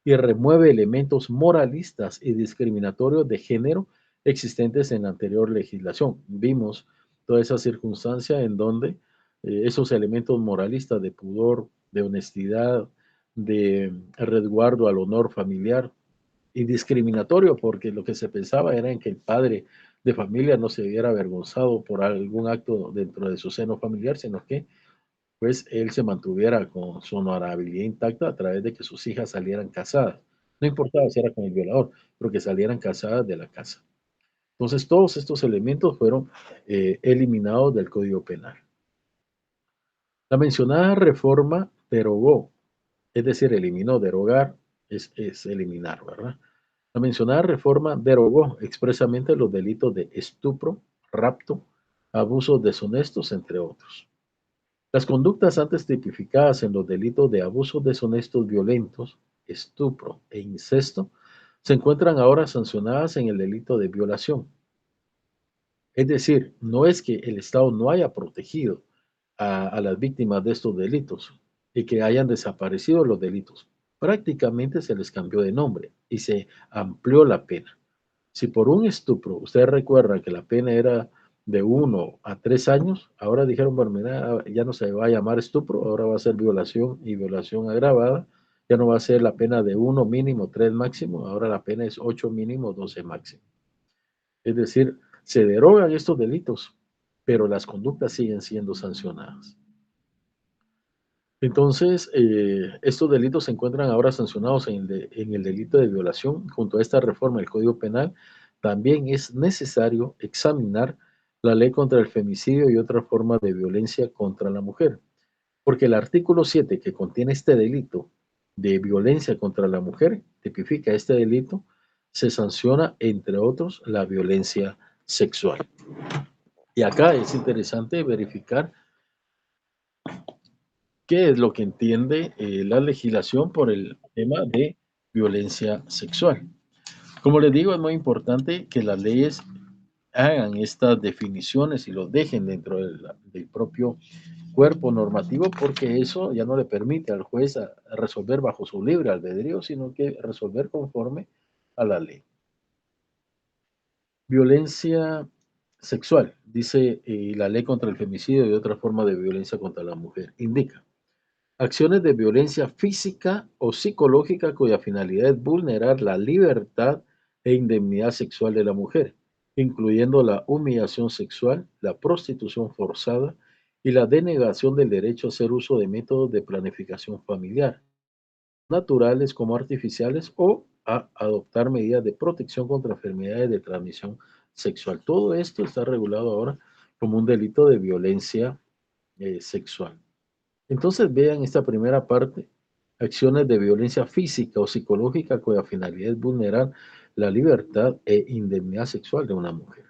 y remueve elementos moralistas y discriminatorios de género existentes en la anterior legislación. Vimos toda esa circunstancia en donde esos elementos moralistas de pudor, de honestidad, de resguardo al honor familiar y discriminatorio, porque lo que se pensaba era en que el padre de familia no se viera avergonzado por algún acto dentro de su seno familiar, sino que pues él se mantuviera con su honorabilidad intacta a través de que sus hijas salieran casadas. No importaba si era con el violador, pero que salieran casadas de la casa. Entonces, todos estos elementos fueron eliminados del Código Penal. La mencionada reforma derogó, es decir, eliminó, derogar es eliminar, ¿verdad? La mencionada reforma derogó expresamente los delitos de estupro, rapto, abusos deshonestos, entre otros. Las conductas antes tipificadas en los delitos de abusos deshonestos violentos, estupro e incesto se encuentran ahora sancionadas en el delito de violación. Es decir, no es que el Estado no haya protegido a las víctimas de estos delitos y que hayan desaparecido los delitos. Prácticamente se les cambió de nombre y se amplió la pena. Si por un estupro, ustedes recuerdan que la pena era de 1 a 3 años, ahora dijeron, bueno, mira, ya no se va a llamar estupro, ahora va a ser violación y violación agravada, ya no va a ser la pena de 1 mínimo, 3 máximo, ahora la pena es 8 mínimo, 12 máximo. Es decir, se derogan estos delitos, pero las conductas siguen siendo sancionadas. Entonces, estos delitos se encuentran ahora sancionados en el delito de violación. Junto a esta reforma del Código Penal, también es necesario examinar la ley contra el femicidio y otra forma de violencia contra la mujer, porque el artículo 7 que contiene este delito de violencia contra la mujer, tipifica este delito, se sanciona, entre otros, la violencia sexual. Y acá es interesante verificar qué es lo que entiende la legislación por el tema de violencia sexual. Como les digo, es muy importante que las leyes hagan estas definiciones y lo dejen dentro del propio cuerpo normativo, porque eso ya no le permite al juez a resolver bajo su libre albedrío, sino que resolver conforme a la ley. Violencia sexual, dice la ley contra el femicidio y otra forma de violencia contra la mujer, indica acciones de violencia física o psicológica cuya finalidad es vulnerar la libertad e indemnidad sexual de la mujer, incluyendo la humillación sexual, la prostitución forzada y la denegación del derecho a hacer uso de métodos de planificación familiar, naturales como artificiales, o a adoptar medidas de protección contra enfermedades de transmisión sexual. Todo esto está regulado ahora como un delito de violencia sexual. Entonces vean esta primera parte, acciones de violencia física o psicológica cuya finalidad es vulnerar la libertad e indemnidad sexual de una mujer.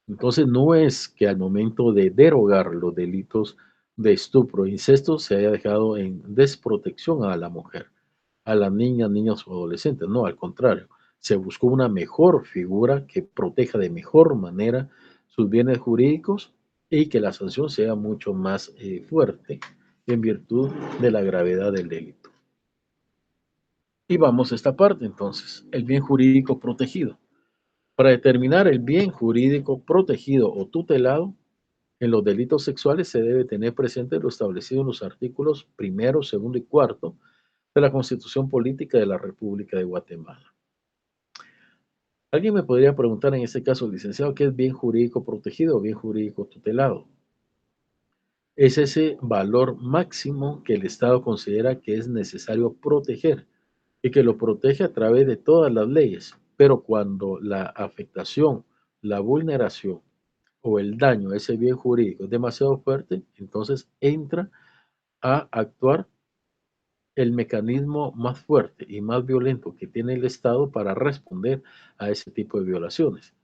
Entonces no es que al momento de derogar los delitos de estupro e incesto se haya dejado en desprotección a la mujer, a las niñas, niños o adolescentes. No, al contrario, se buscó una mejor figura que proteja de mejor manera sus bienes jurídicos y que la sanción sea mucho más fuerte en virtud de la gravedad del delito. Y vamos a esta parte entonces, el bien jurídico protegido. Para determinar el bien jurídico protegido o tutelado, en los delitos sexuales se debe tener presente lo establecido en los artículos 1, 2 y 4 de la Constitución Política de la República de Guatemala. Alguien me podría preguntar en este caso, licenciado, ¿qué es bien jurídico protegido o bien jurídico tutelado? Es ese valor máximo que el Estado considera que es necesario proteger y que lo protege a través de todas las leyes, pero cuando la afectación, la vulneración o el daño a ese bien jurídico es demasiado fuerte, entonces entra a actuar el mecanismo más fuerte y más violento que tiene el Estado para responder a ese tipo de violaciones.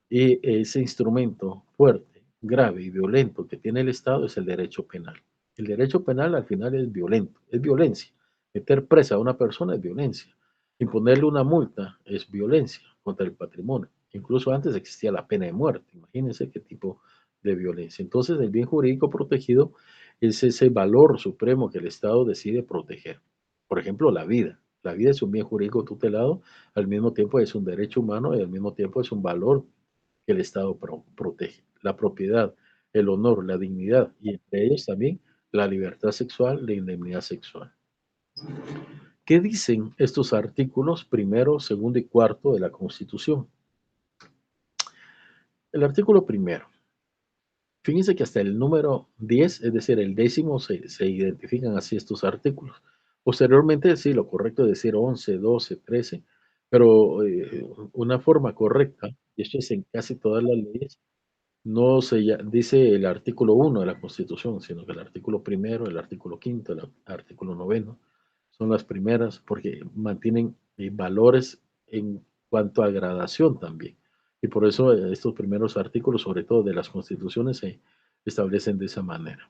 Y ese instrumento fuerte, grave y violento que tiene el Estado es el derecho penal. El derecho penal al final es violento, es violencia. Meter presa a una persona es violencia. Imponerle una multa es violencia contra el patrimonio. Incluso antes existía la pena de muerte. Imagínense qué tipo de violencia. Entonces, el bien jurídico protegido es ese valor supremo que el Estado decide proteger. Por ejemplo, la vida. La vida es un bien jurídico tutelado, al mismo tiempo es un derecho humano y al mismo tiempo es un valor que el Estado protege. La propiedad, el honor, la dignidad y entre ellos también la libertad sexual, la indemnidad sexual. ¿Qué dicen estos artículos 1, 2 y 4 de la Constitución? El artículo 1. Fíjense que hasta el número 10, es decir, el 10º, se identifican así estos artículos. Posteriormente, sí, lo correcto es decir 11, 12, 13, pero una forma correcta, y esto es en casi todas las leyes, no se dice el artículo 1 de la Constitución, sino que el artículo 1, el artículo 5, el artículo 9 son las primeras porque mantienen valores en cuanto a gradación también. Y por eso estos primeros artículos, sobre todo de las constituciones, se establecen de esa manera.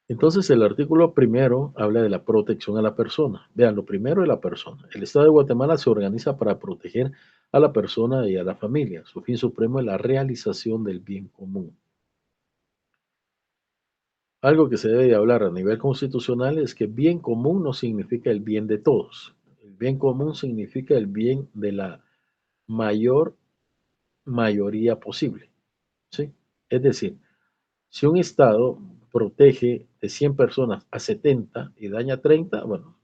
Entonces, el artículo primero habla de la protección a la persona. Vean, lo primero es la persona. El Estado de Guatemala se organiza para proteger a la persona y a la familia. Su fin supremo es la realización del bien común. Algo que se debe de hablar a nivel constitucional es que bien común no significa el bien de todos. El bien común significa el bien de la mayor mayoría posible, ¿sí? Es decir, si un Estado protege de 100 personas a 70 y daña 30, bueno,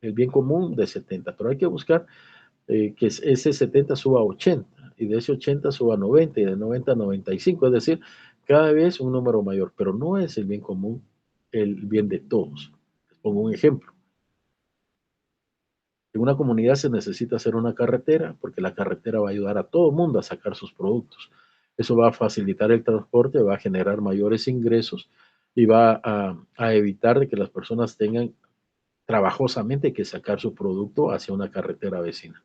el bien común de 70, pero hay que buscar que ese 70 suba a 80 y de ese 80 suba a 90 y de 90 a 95, es decir, cada vez un número mayor, pero no es el bien común el bien de todos. Les pongo un ejemplo. En una comunidad se necesita hacer una carretera porque la carretera va a ayudar a todo el mundo a sacar sus productos. Eso va a facilitar el transporte, va a generar mayores ingresos y va a evitar de que las personas tengan trabajosamente que sacar su producto hacia una carretera vecina.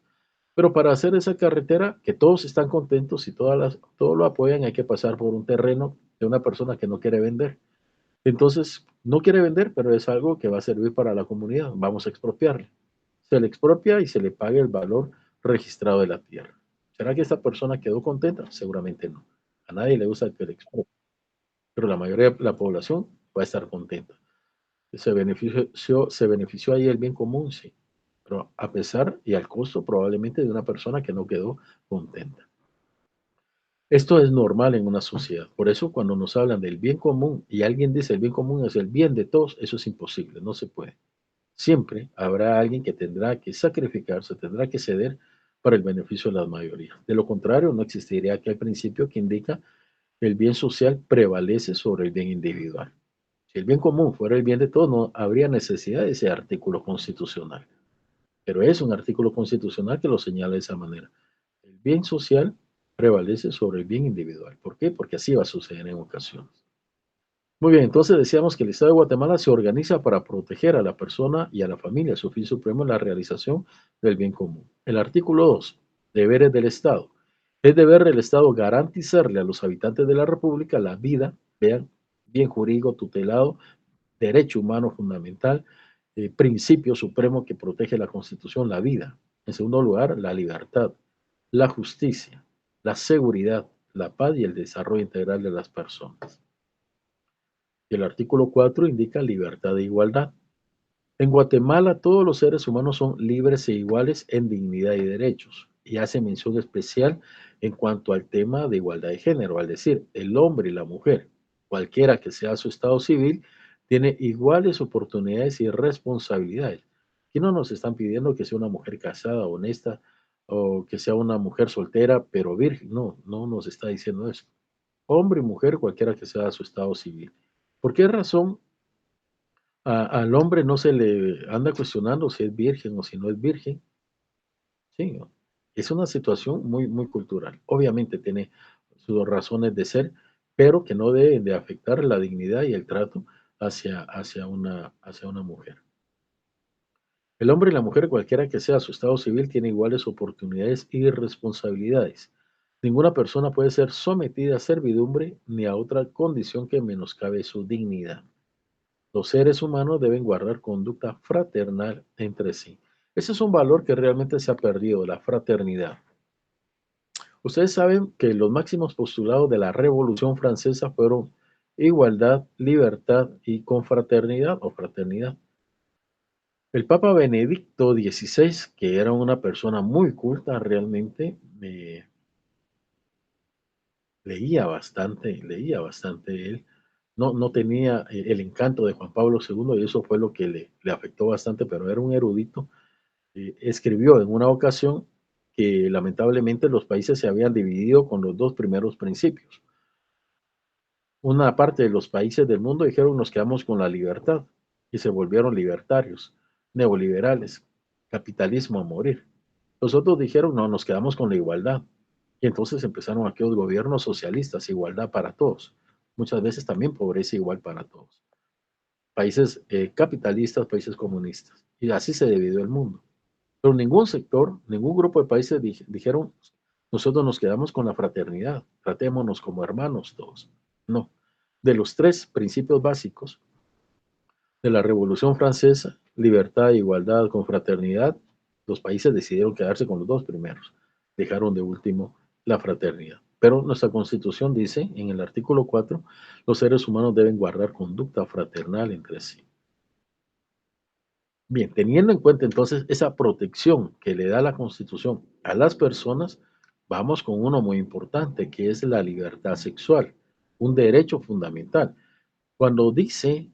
Pero para hacer esa carretera, que todos están contentos y todos lo apoyan, hay que pasar por un terreno de una persona que no quiere vender. Entonces, no quiere vender, pero es algo que va a servir para la comunidad. Vamos a expropiarle. Se le expropia y se le paga el valor registrado de la tierra. ¿Será que esta persona quedó contenta? Seguramente no. A nadie le gusta que le expropie, pero la mayoría de la población va a estar contenta. Se benefició ahí el bien común, sí, pero a pesar y al costo probablemente de una persona que no quedó contenta. Esto es normal en una sociedad. Por eso cuando nos hablan del bien común y alguien dice el bien común es el bien de todos, eso es imposible, no se puede. Siempre habrá alguien que tendrá que sacrificarse, tendrá que ceder para el beneficio de la mayoría. De lo contrario, no existiría aquel principio que indica que el bien social prevalece sobre el bien individual. Si el bien común fuera el bien de todos, no habría necesidad de ese artículo constitucional. Pero es un artículo constitucional que lo señala de esa manera. El bien social prevalece sobre el bien individual. ¿Por qué? Porque así va a suceder en ocasiones. Muy bien, entonces decíamos que el Estado de Guatemala se organiza para proteger a la persona y a la familia. Su fin supremo es la realización del bien común. El artículo 2, deberes del Estado. Es deber del Estado garantizarle a los habitantes de la República la vida, vean, bien jurídico tutelado, derecho humano fundamental, principio supremo que protege la Constitución, la vida. En segundo lugar, la libertad, la justicia, la seguridad, la paz y el desarrollo integral de las personas. Y el artículo 4 indica libertad e igualdad. En Guatemala todos los seres humanos son libres e iguales en dignidad y derechos. Y hace mención especial en cuanto al tema de igualdad de género, al decir el hombre y la mujer, cualquiera que sea su estado civil, tiene iguales oportunidades y responsabilidades. Aquí no nos están pidiendo que sea una mujer casada, honesta, o que sea una mujer soltera, pero virgen. No, no nos está diciendo eso. Hombre y mujer, cualquiera que sea su estado civil. ¿Por qué razón al hombre no se le anda cuestionando si es virgen o si no es virgen? Sí, ¿no? Es una situación muy, muy cultural. Obviamente tiene sus razones de ser, pero que no deben de afectar la dignidad y el trato hacia una mujer. El hombre y la mujer, cualquiera que sea su estado civil, tiene iguales oportunidades y responsabilidades. Ninguna persona puede ser sometida a servidumbre ni a otra condición que menoscabe su dignidad. Los seres humanos deben guardar conducta fraternal entre sí. Ese es un valor que realmente se ha perdido, la fraternidad. Ustedes saben que los máximos postulados de la Revolución Francesa fueron igualdad, libertad y confraternidad o fraternidad. El Papa Benedicto XVI, que era una persona muy culta realmente, leía bastante él. No tenía el encanto de Juan Pablo II y eso fue lo que le afectó bastante, pero era un erudito. Escribió en una ocasión que lamentablemente los países se habían dividido con los dos primeros principios. Una parte de los países del mundo dijeron nos quedamos con la libertad y se volvieron libertarios, neoliberales, capitalismo a morir. Los otros dijeron no, nos quedamos con la igualdad. Y entonces empezaron aquellos gobiernos socialistas, igualdad para todos. Muchas veces también pobreza igual para todos. Países capitalistas, países comunistas. Y así se dividió el mundo. Pero ningún sector, ningún grupo de países dijeron, nosotros nos quedamos con la fraternidad, tratémonos como hermanos todos. No. De los tres principios básicos de la Revolución Francesa, libertad, igualdad, confraternidad, los países decidieron quedarse con los dos primeros. Dejaron de último la fraternidad. Pero nuestra Constitución dice, en el artículo 4, los seres humanos deben guardar conducta fraternal entre sí. Bien, teniendo en cuenta entonces esa protección que le da la Constitución a las personas, vamos con uno muy importante, que es la libertad sexual, un derecho fundamental. Cuando dice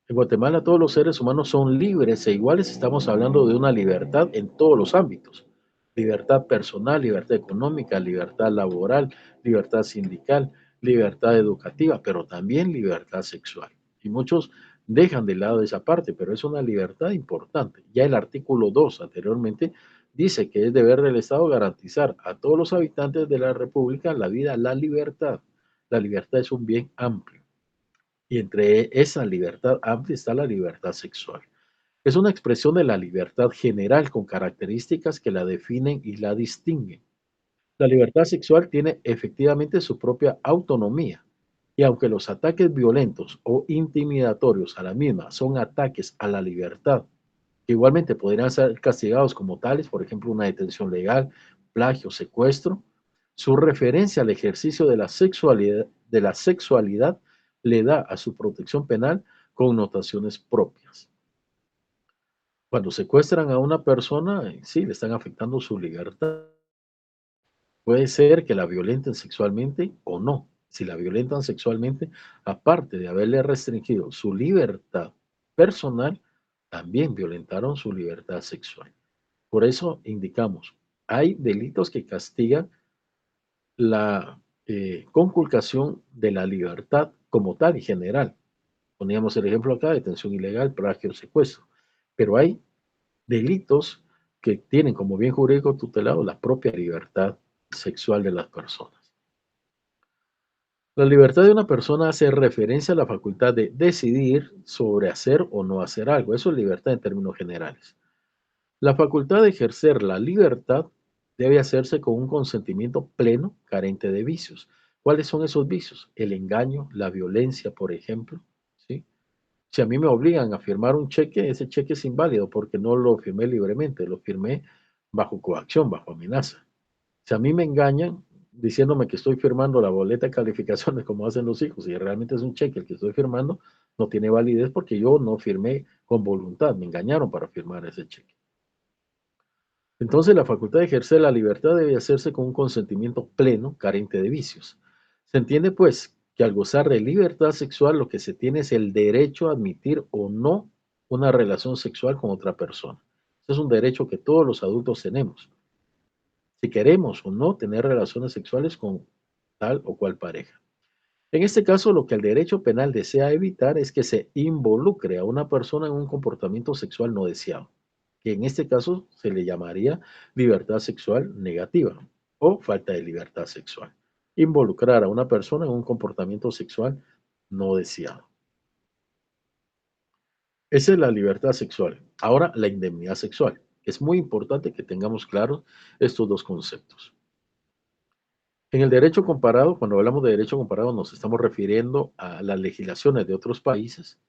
en Guatemala todos los seres humanos son libres e iguales, estamos hablando de una libertad en todos los ámbitos. Libertad personal, libertad económica, libertad laboral, libertad sindical, libertad educativa, pero también libertad sexual. Y muchos dejan de lado esa parte, pero es una libertad importante. Ya el artículo 2 anteriormente dice que es deber del Estado garantizar a todos los habitantes de la República la vida, la libertad. La libertad es un bien amplio. Y entre esa libertad amplia está la libertad sexual. Es una expresión de la libertad general con características que la definen y la distinguen. La libertad sexual tiene efectivamente su propia autonomía. Y aunque los ataques violentos o intimidatorios a la misma son ataques a la libertad, que igualmente podrían ser castigados como tales, por ejemplo, una detención legal, plagio, secuestro, su referencia al ejercicio de la sexualidad le da a su protección penal connotaciones propias. Cuando secuestran a una persona, sí, le están afectando su libertad. Puede ser que la violenten sexualmente o no. Si la violentan sexualmente, aparte de haberle restringido su libertad personal, también violentaron su libertad sexual. Por eso indicamos, hay delitos que castigan la conculcación de la libertad como tal y general. Poníamos el ejemplo acá, detención ilegal, plagio, secuestro. Pero hay delitos que tienen como bien jurídico tutelado la propia libertad sexual de las personas. La libertad de una persona hace referencia a la facultad de decidir sobre hacer o no hacer algo. Eso es libertad en términos generales. La facultad de ejercer la libertad debe hacerse con un consentimiento pleno, carente de vicios. ¿Cuáles son esos vicios? El engaño, la violencia, por ejemplo. ¿Sí? Si a mí me obligan a firmar un cheque, ese cheque es inválido porque no lo firmé libremente, lo firmé bajo coacción, bajo amenaza. Si a mí me engañan diciéndome que estoy firmando la boleta de calificaciones como hacen los hijos y realmente es un cheque el que estoy firmando, no tiene validez porque yo no firmé con voluntad, me engañaron para firmar ese cheque. Entonces, la facultad de ejercer la libertad debe hacerse con un consentimiento pleno, carente de vicios. Se entiende, pues, que al gozar de libertad sexual, lo que se tiene es el derecho a admitir o no una relación sexual con otra persona. Ese es un derecho que todos los adultos tenemos. Si queremos o no tener relaciones sexuales con tal o cual pareja. En este caso, lo que el derecho penal desea evitar es que se involucre a una persona en un comportamiento sexual no deseado, que en este caso se le llamaría libertad sexual negativa o falta de libertad sexual. Involucrar a una persona en un comportamiento sexual no deseado. Esa es la libertad sexual. Ahora, la indemnidad sexual. Es muy importante que tengamos claros estos dos conceptos. En el derecho comparado, cuando hablamos de derecho comparado, nos estamos refiriendo a las legislaciones de otros países.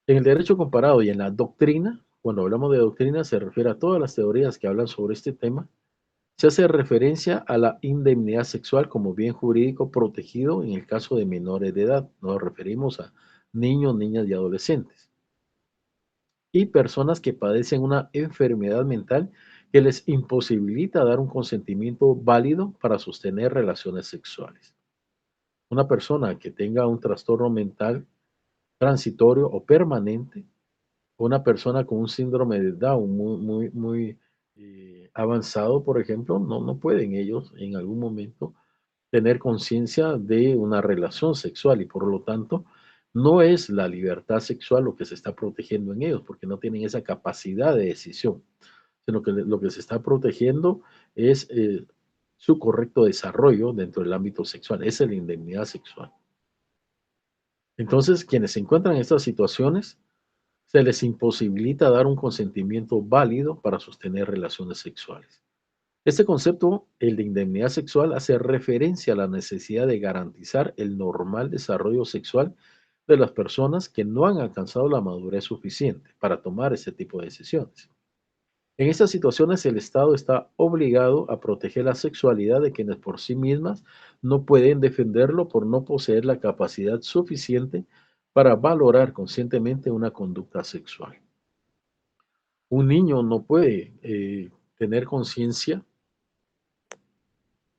En el derecho comparado y en la doctrina, cuando hablamos de doctrina, se refiere a todas las teorías que hablan sobre este tema. Se hace referencia a la indemnidad sexual como bien jurídico protegido en el caso de menores de edad. Nos referimos a niños, niñas y adolescentes. Y personas que padecen una enfermedad mental que les imposibilita dar un consentimiento válido para sostener relaciones sexuales. Una persona que tenga un trastorno mental transitorio o permanente, una persona con un síndrome de Down muy avanzado, por ejemplo, no pueden ellos en algún momento tener conciencia de una relación sexual y por lo tanto no es la libertad sexual lo que se está protegiendo en ellos, porque no tienen esa capacidad de decisión, sino que lo que se está protegiendo es su correcto desarrollo dentro del ámbito sexual. Esa es la indemnidad sexual. Entonces, quienes se encuentran en estas situaciones se les imposibilita dar un consentimiento válido para sostener relaciones sexuales. Este concepto, el de indemnidad sexual, hace referencia a la necesidad de garantizar el normal desarrollo sexual de las personas que no han alcanzado la madurez suficiente para tomar ese tipo de decisiones. En estas situaciones, el Estado está obligado a proteger la sexualidad de quienes por sí mismas no pueden defenderlo por no poseer la capacidad suficiente para valorar conscientemente una conducta sexual. Un niño no puede tener conciencia,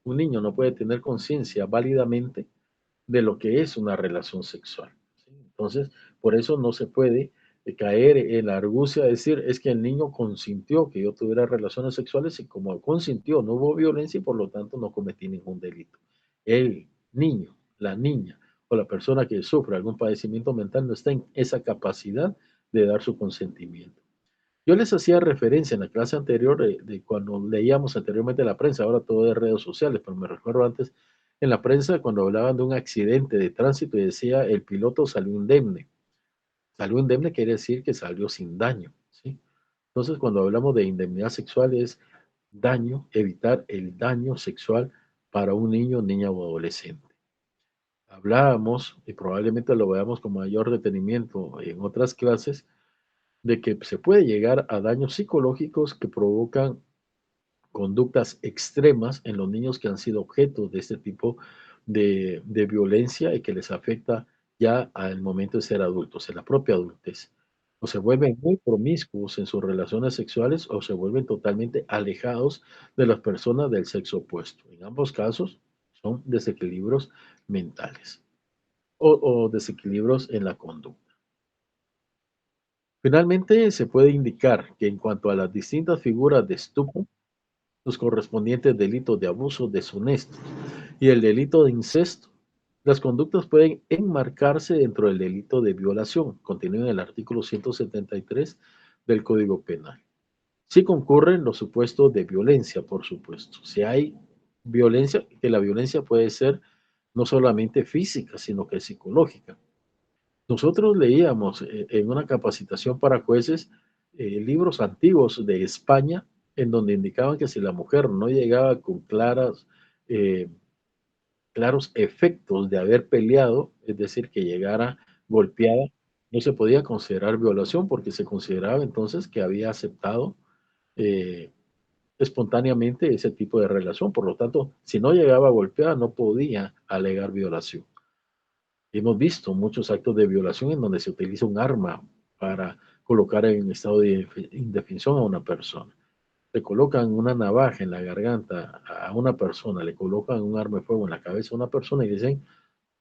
un niño no puede tener conciencia válidamente de lo que es una relación sexual. ¿Sí? Entonces, por eso no se puede caer en la argucia de decir, es que el niño consintió que yo tuviera relaciones sexuales y como consintió no hubo violencia y por lo tanto no cometí ningún delito. El niño, la niña o la persona que sufre algún padecimiento mental no está en esa capacidad de dar su consentimiento. Yo les hacía referencia en la clase anterior de cuando leíamos anteriormente la prensa, ahora todo de redes sociales, pero me recuerdo antes en la prensa cuando hablaban de un accidente de tránsito y decía el piloto salió indemne. Salió indemne quiere decir que salió sin daño, ¿sí? Entonces, cuando hablamos de indemnidad sexual es daño, evitar el daño sexual para un niño, niña o adolescente. Hablábamos, y probablemente lo veamos con mayor detenimiento en otras clases, de que se puede llegar a daños psicológicos que provocan conductas extremas en los niños que han sido objeto de este tipo de violencia y que les afecta ya al momento de ser adultos, en la propia adultez. O se vuelven muy promiscuos en sus relaciones sexuales o se vuelven totalmente alejados de las personas del sexo opuesto. En ambos casos son desequilibrios mentales o desequilibrios en la conducta. Finalmente, se puede indicar que en cuanto a las distintas figuras de estupro, los correspondientes delitos de abuso deshonesto y el delito de incesto, las conductas pueden enmarcarse dentro del delito de violación, contenido en el artículo 173 del Código Penal. Si concurren los supuestos de violencia, por supuesto. Si hay violencia, que la violencia puede ser no solamente física, sino que psicológica. Nosotros leíamos en una capacitación para jueces libros antiguos de España en donde indicaban que si la mujer no llegaba con eh, claros efectos de haber peleado, es decir, que llegara golpeada, no se podía considerar violación porque se consideraba entonces que había aceptado eh, espontáneamente ese tipo de relación. Por lo tanto, si no llegaba golpeada, no podía alegar violación. Hemos visto muchos actos de violación en donde se utiliza un arma para colocar en estado de indefensión a una persona. Le colocan una navaja en la garganta a una persona, le colocan un arma de fuego en la cabeza a una persona y dicen,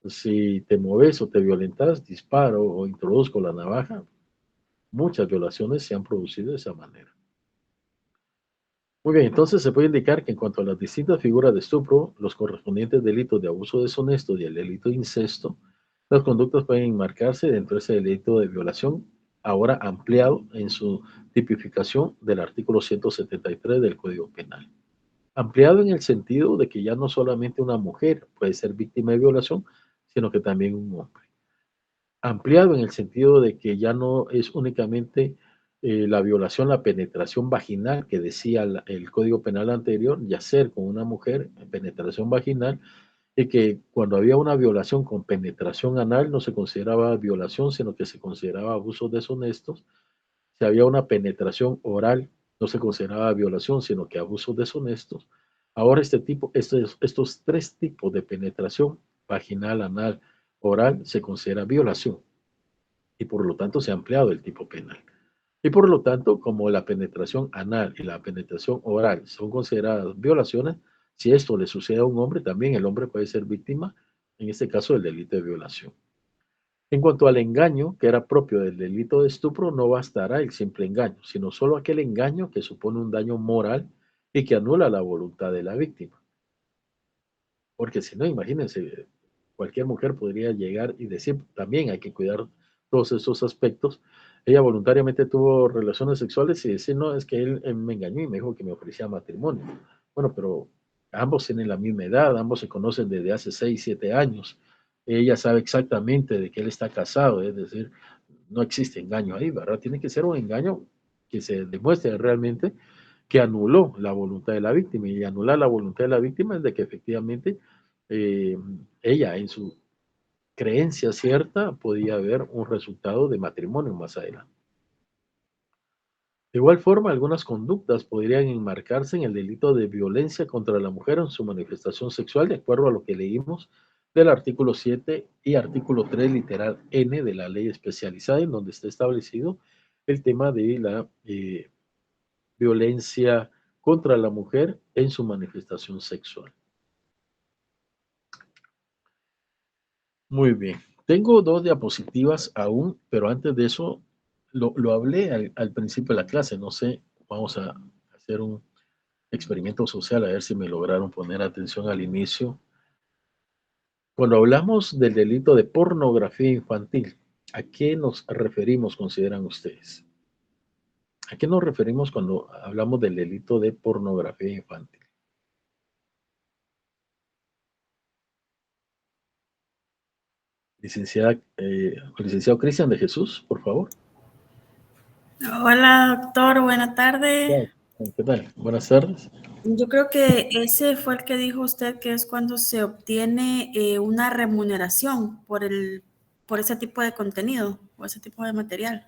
si te mueves o te violentas, disparo o introduzco la navaja. Muchas violaciones se han producido de esa manera. Muy bien, entonces se puede indicar que en cuanto a las distintas figuras de estupro, los correspondientes delitos de abuso deshonesto y el delito de incesto, las conductas pueden enmarcarse dentro de ese delito de violación, ahora ampliado en su tipificación del artículo 173 del Código Penal. Ampliado en el sentido de que ya no solamente una mujer puede ser víctima de violación, sino que también un hombre. Ampliado en el sentido de que ya no es únicamente la violación, la penetración vaginal que decía el Código Penal anterior, yacer con una mujer en penetración vaginal, y que cuando había una violación con penetración anal no se consideraba violación, sino que se consideraba abusos deshonestos. Si había una penetración oral, no se consideraba violación, sino que abusos deshonestos. Ahora estos tres tipos de penetración, vaginal, anal, oral, se considera violación y por lo tanto se ha ampliado el tipo penal. Y por lo tanto, como la penetración anal y la penetración oral son consideradas violaciones, si esto le sucede a un hombre, también el hombre puede ser víctima, en este caso, del delito de violación. En cuanto al engaño, que era propio del delito de estupro, no bastará el simple engaño, sino solo aquel engaño que supone un daño moral y que anula la voluntad de la víctima. Porque si no, imagínense, cualquier mujer podría llegar y decir, también hay que cuidar todos esos aspectos. Ella voluntariamente tuvo relaciones sexuales y decir, no, es que él me engañó y me dijo que me ofrecía matrimonio. Bueno, pero ambos tienen la misma edad, ambos se conocen desde hace 6, 7 años. Ella sabe exactamente de que él está casado, es decir, no existe engaño ahí, ¿verdad? Tiene que ser un engaño que se demuestre realmente que anuló la voluntad de la víctima, y anular la voluntad de la víctima es de que efectivamente ella en su creencia cierta podía haber un resultado de matrimonio más adelante. De igual forma, algunas conductas podrían enmarcarse en el delito de violencia contra la mujer en su manifestación sexual, de acuerdo a lo que leímos del artículo 7 y artículo 3, literal N de la ley especializada, en donde está establecido el tema de la violencia contra la mujer en su manifestación sexual. Muy bien. Tengo 2 diapositivas aún, pero antes de eso, lo hablé al principio de la clase, no sé, vamos a hacer un experimento social, a ver si me lograron poner atención al inicio. Cuando hablamos del delito de pornografía infantil, ¿a qué nos referimos, consideran ustedes? ¿A qué nos referimos cuando hablamos del delito de pornografía infantil? Licenciado Cristian de Jesús, por favor. Hola, doctor, buena tarde. ¿Qué tal? Buenas tardes. Yo creo que ese fue el que dijo usted, que es cuando se obtiene una remuneración por ese tipo de contenido o ese tipo de material.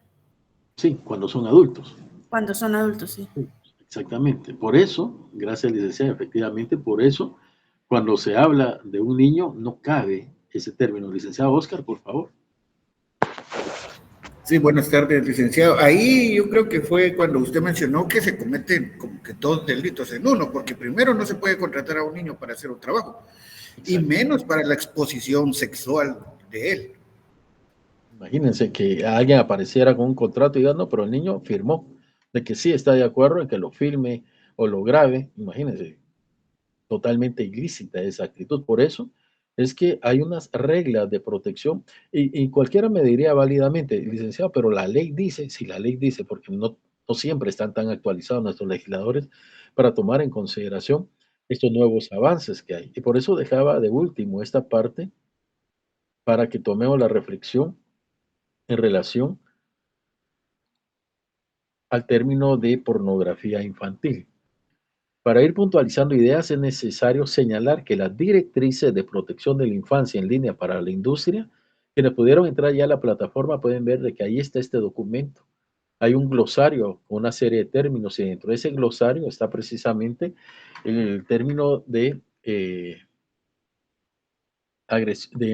Sí, cuando son adultos. Cuando son adultos, sí. Exactamente. Por eso, gracias licenciada, efectivamente, por eso, cuando se habla de un niño, no cabe ese término. Licenciado Oscar, por favor. Sí, buenas tardes, licenciado. Ahí yo creo que fue cuando usted mencionó que se cometen como que 2 delitos en uno, porque primero no se puede contratar a un niño para hacer un trabajo, y menos para la exposición sexual de él. Imagínense que alguien apareciera con un contrato y diga, no, pero el niño firmó de que sí está de acuerdo en que lo filme o lo grabe. Imagínense, totalmente ilícita esa actitud. Por eso es que hay unas reglas de protección y cualquiera me diría válidamente, licenciado, pero la ley dice, si la ley dice, porque no siempre están tan actualizados nuestros legisladores para tomar en consideración estos nuevos avances que hay. Y por eso dejaba de último esta parte para que tomemos la reflexión en relación al término de pornografía infantil. Para ir puntualizando ideas es necesario señalar que las directrices de protección de la infancia en línea para la industria, quienes pudieron entrar ya a la plataforma pueden ver de que ahí está este documento. Hay un glosario con una serie de términos y dentro de ese glosario está precisamente el término de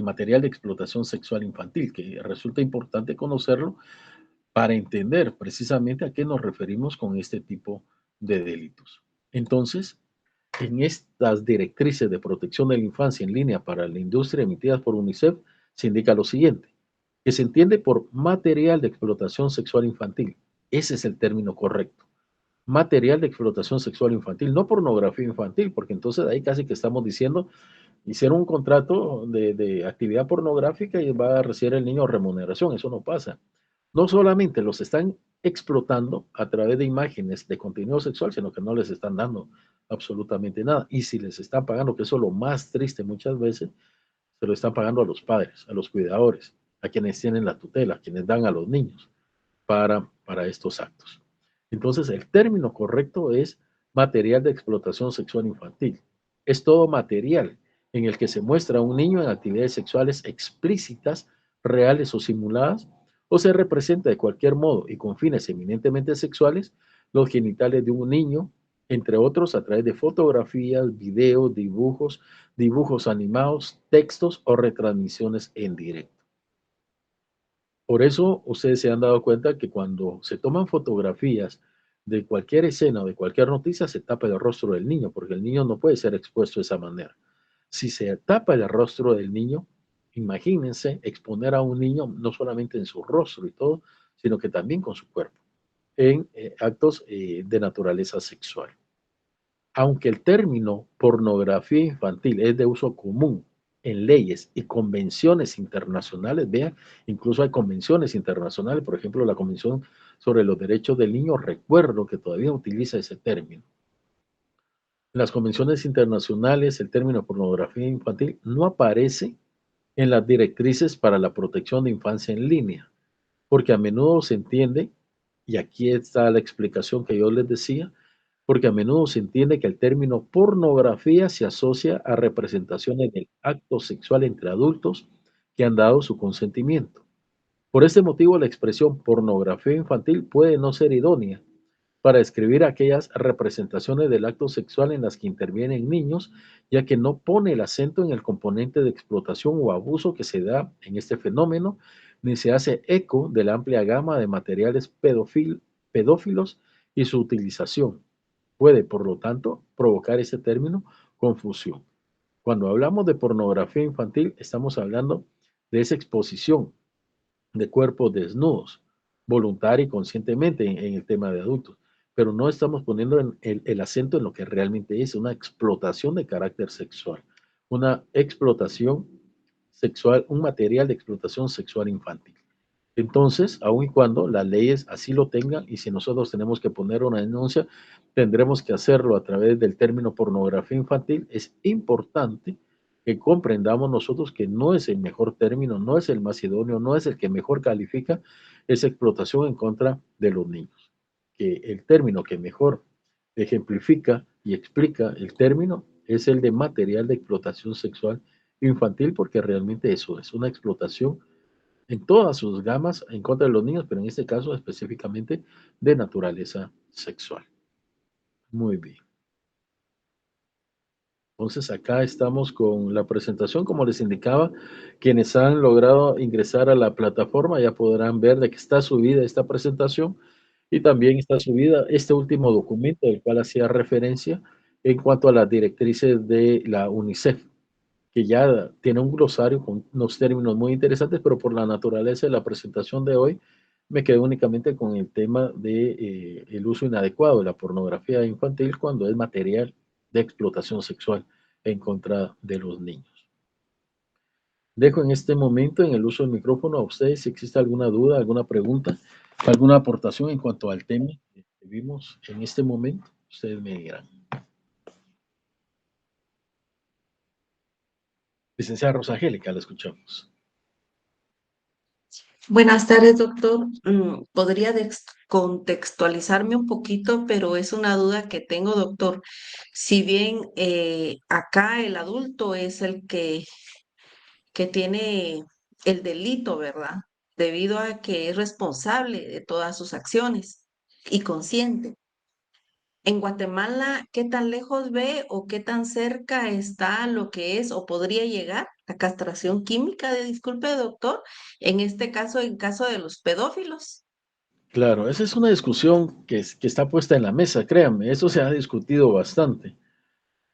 material de explotación sexual infantil, que resulta importante conocerlo para entender precisamente a qué nos referimos con este tipo de delitos. Entonces, en estas directrices de protección de la infancia en línea para la industria emitidas por UNICEF, se indica lo siguiente, que se entiende por material de explotación sexual infantil. Ese es el término correcto. Material de explotación sexual infantil, no pornografía infantil, porque entonces ahí casi que estamos diciendo, hicieron un contrato de actividad pornográfica y va a recibir el niño remuneración. Eso no pasa. No solamente los están explotando a través de imágenes de contenido sexual, sino que no les están dando absolutamente nada. Y si les están pagando, que eso es lo más triste muchas veces, se lo están pagando a los padres, a los cuidadores, a quienes tienen la tutela, a quienes dan a los niños para estos actos. Entonces, el término correcto es material de explotación sexual infantil. Es todo material en el que se muestra a un niño en actividades sexuales explícitas, reales o simuladas, o se representa de cualquier modo y con fines eminentemente sexuales los genitales de un niño, entre otros a través de fotografías, videos, dibujos animados, textos o retransmisiones en directo. Por eso ustedes se han dado cuenta que cuando se toman fotografías de cualquier escena o de cualquier noticia, se tapa el rostro del niño, porque el niño no puede ser expuesto de esa manera. Si se tapa el rostro del niño, imagínense exponer a un niño no solamente en su rostro y todo, sino que también con su cuerpo, en actos de naturaleza sexual. Aunque el término pornografía infantil es de uso común en leyes y convenciones internacionales, vean, incluso hay convenciones internacionales, por ejemplo, la Convención sobre los Derechos del Niño, recuerdo que todavía utiliza ese término. En las convenciones internacionales, el término pornografía infantil no aparece en las directrices para la protección de infancia en línea. porque a menudo se entiende, y aquí está la explicación que yo les decía, porque a menudo se entiende que el término pornografía se asocia a representaciones del acto sexual entre adultos que han dado su consentimiento. Por este motivo, la expresión pornografía infantil puede no ser idónea para describir aquellas representaciones del acto sexual en las que intervienen niños, ya que no pone el acento en el componente de explotación o abuso que se da en este fenómeno, ni se hace eco de la amplia gama de materiales pedófilos y su utilización. Puede, por lo tanto, provocar ese término confusión. Cuando hablamos de pornografía infantil, estamos hablando de esa exposición de cuerpos desnudos, voluntaria y conscientemente en el tema de adultos, pero no estamos poniendo el acento en lo que realmente es una explotación de carácter sexual, una explotación sexual, un material de explotación sexual infantil. Entonces, aun y cuando las leyes así lo tengan, y si nosotros tenemos que poner una denuncia, tendremos que hacerlo a través del término pornografía infantil, es importante que comprendamos nosotros que no es el mejor término, no es el más idóneo, no es el que mejor califica esa explotación en contra de los niños. Que el término que mejor ejemplifica y explica el término es el de material de explotación sexual infantil, porque realmente eso es una explotación en todas sus gamas en contra de los niños, pero en este caso específicamente de naturaleza sexual. Muy bien. Entonces acá estamos con la presentación, como les indicaba, quienes han logrado ingresar a la plataforma ya podrán ver de que está subida esta presentación y también está subida este último documento del cual hacía referencia en cuanto a las directrices de la UNICEF, que ya tiene un glosario con unos términos muy interesantes, pero por la naturaleza de la presentación de hoy me quedé únicamente con el tema de el uso inadecuado de la pornografía infantil cuando es material de explotación sexual en contra de los niños. Dejo en este momento en el uso del micrófono a ustedes si existe alguna duda, alguna pregunta, alguna aportación en cuanto al tema que vimos en este momento. Ustedes me dirán. Licenciada Rosa Angélica, la escuchamos. Buenas tardes, doctor. ¿Podría contextualizarme un poquito? Pero es una duda que tengo, doctor. Si bien acá el adulto es el que tiene el delito, ¿verdad? Debido a que es responsable de todas sus acciones y consciente. En Guatemala, ¿qué tan lejos ve o qué tan cerca está lo que es o podría llegar la castración química? Disculpe, doctor, en este caso, en caso de los pedófilos. Claro, esa es una discusión que está puesta en la mesa, créanme, eso se ha discutido bastante,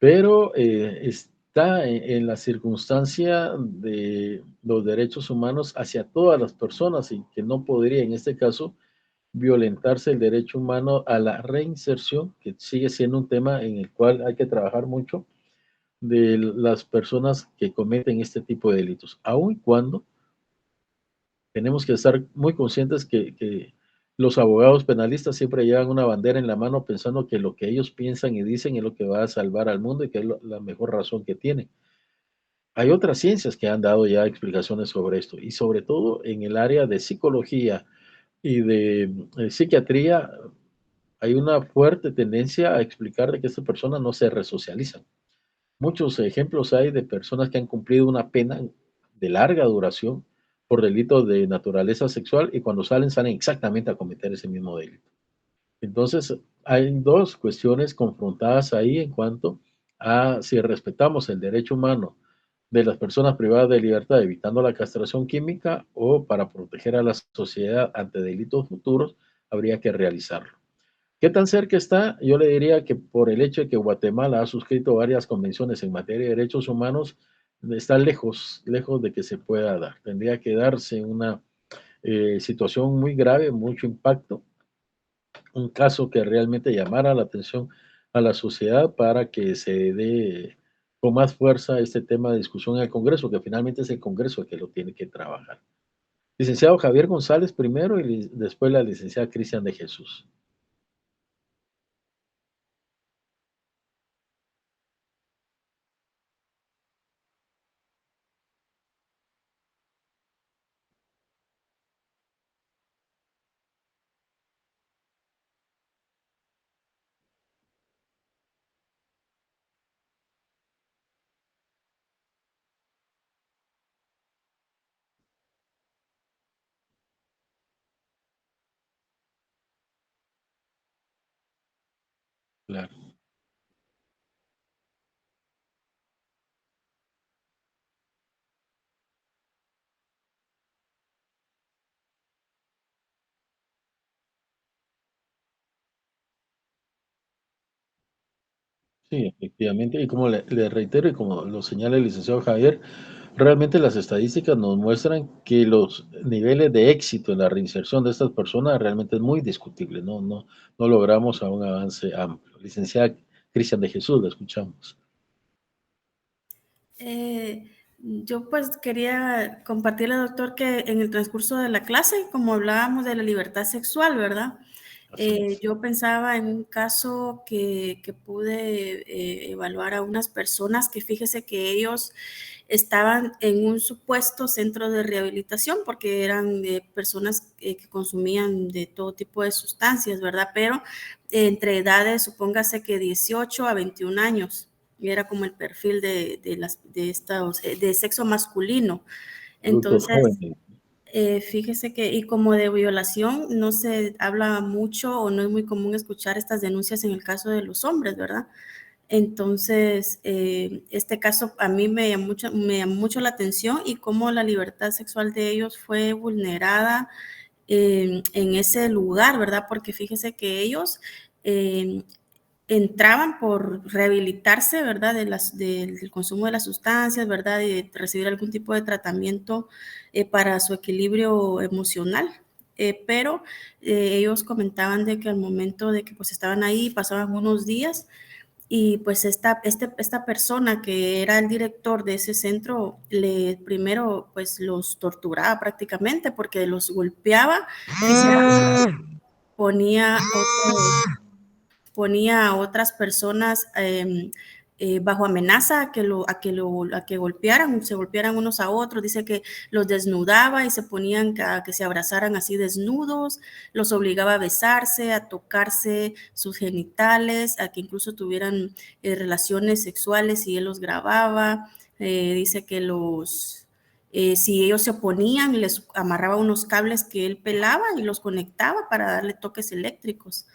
pero está en la circunstancia de los derechos humanos hacia todas las personas y que no podría, en este caso, violentarse el derecho humano a la reinserción, que sigue siendo un tema en el cual hay que trabajar mucho de las personas que cometen este tipo de delitos, aun cuando tenemos que estar muy conscientes que los abogados penalistas siempre llevan una bandera en la mano pensando que lo que ellos piensan y dicen es lo que va a salvar al mundo y que es la mejor razón que tienen. Hay otras ciencias que han dado ya explicaciones sobre esto y sobre todo en el área de psicología y de psiquiatría hay una fuerte tendencia a explicar de que estas personas no se resocializan. Muchos ejemplos hay de personas que han cumplido una pena de larga duración por delitos de naturaleza sexual y cuando salen, salen exactamente a cometer ese mismo delito. Entonces, hay dos cuestiones confrontadas ahí en cuanto a si respetamos el derecho humano de las personas privadas de libertad, evitando la castración química o para proteger a la sociedad ante delitos futuros, habría que realizarlo. ¿Qué tan cerca está? Yo le diría que por el hecho de que Guatemala ha suscrito varias convenciones en materia de derechos humanos, está lejos, lejos de que se pueda dar. Tendría que darse una situación muy grave, mucho impacto, un caso que realmente llamara la atención a la sociedad para que se dé con más fuerza este tema de discusión en el Congreso, que finalmente es el Congreso el que lo tiene que trabajar. Licenciado Javier González primero y después la licenciada Cristian de Jesús. Claro. Sí, efectivamente, y como le reitero y como lo señala el licenciado Javier, realmente las estadísticas nos muestran que los niveles de éxito en la reinserción de estas personas realmente es muy discutible, no logramos a un avance amplio. Licenciada Cristian de Jesús, la escuchamos. Yo pues quería compartirle, doctor, que en el transcurso de la clase, como hablábamos de la libertad sexual, ¿verdad? Yo pensaba en un caso que pude evaluar a unas personas que fíjese que ellos estaban en un supuesto centro de rehabilitación porque eran personas que consumían de todo tipo de sustancias, ¿verdad? Pero entre edades, supóngase que 18 a 21 años, y era como el perfil de sexo masculino. Adultos Entonces, jóvenes. fíjese que, y como de violación, no se habla mucho o no es muy común escuchar estas denuncias en el caso de los hombres, ¿verdad? Entonces, este caso a mí me llamó mucho la atención y cómo la libertad sexual de ellos fue vulnerada en ese lugar, ¿verdad? Porque fíjese que ellos entraban por rehabilitarse, ¿verdad? Del consumo de las sustancias, ¿verdad? Y de recibir algún tipo de tratamiento para su equilibrio emocional. Pero ellos comentaban de que al momento de que pues estaban ahí, pasaban unos días y pues esta persona que era el director de ese centro, primero pues los torturaba prácticamente porque los golpeaba y ponía a otras personas bajo amenaza a que golpearan, se golpearan unos a otros. Dice que los desnudaba y se ponían a que se abrazaran así desnudos, los obligaba a besarse, a tocarse sus genitales, a que incluso tuvieran relaciones sexuales y él los grababa. Dice que si ellos se oponían, les amarraba unos cables que él pelaba y los conectaba para darle toques eléctricos.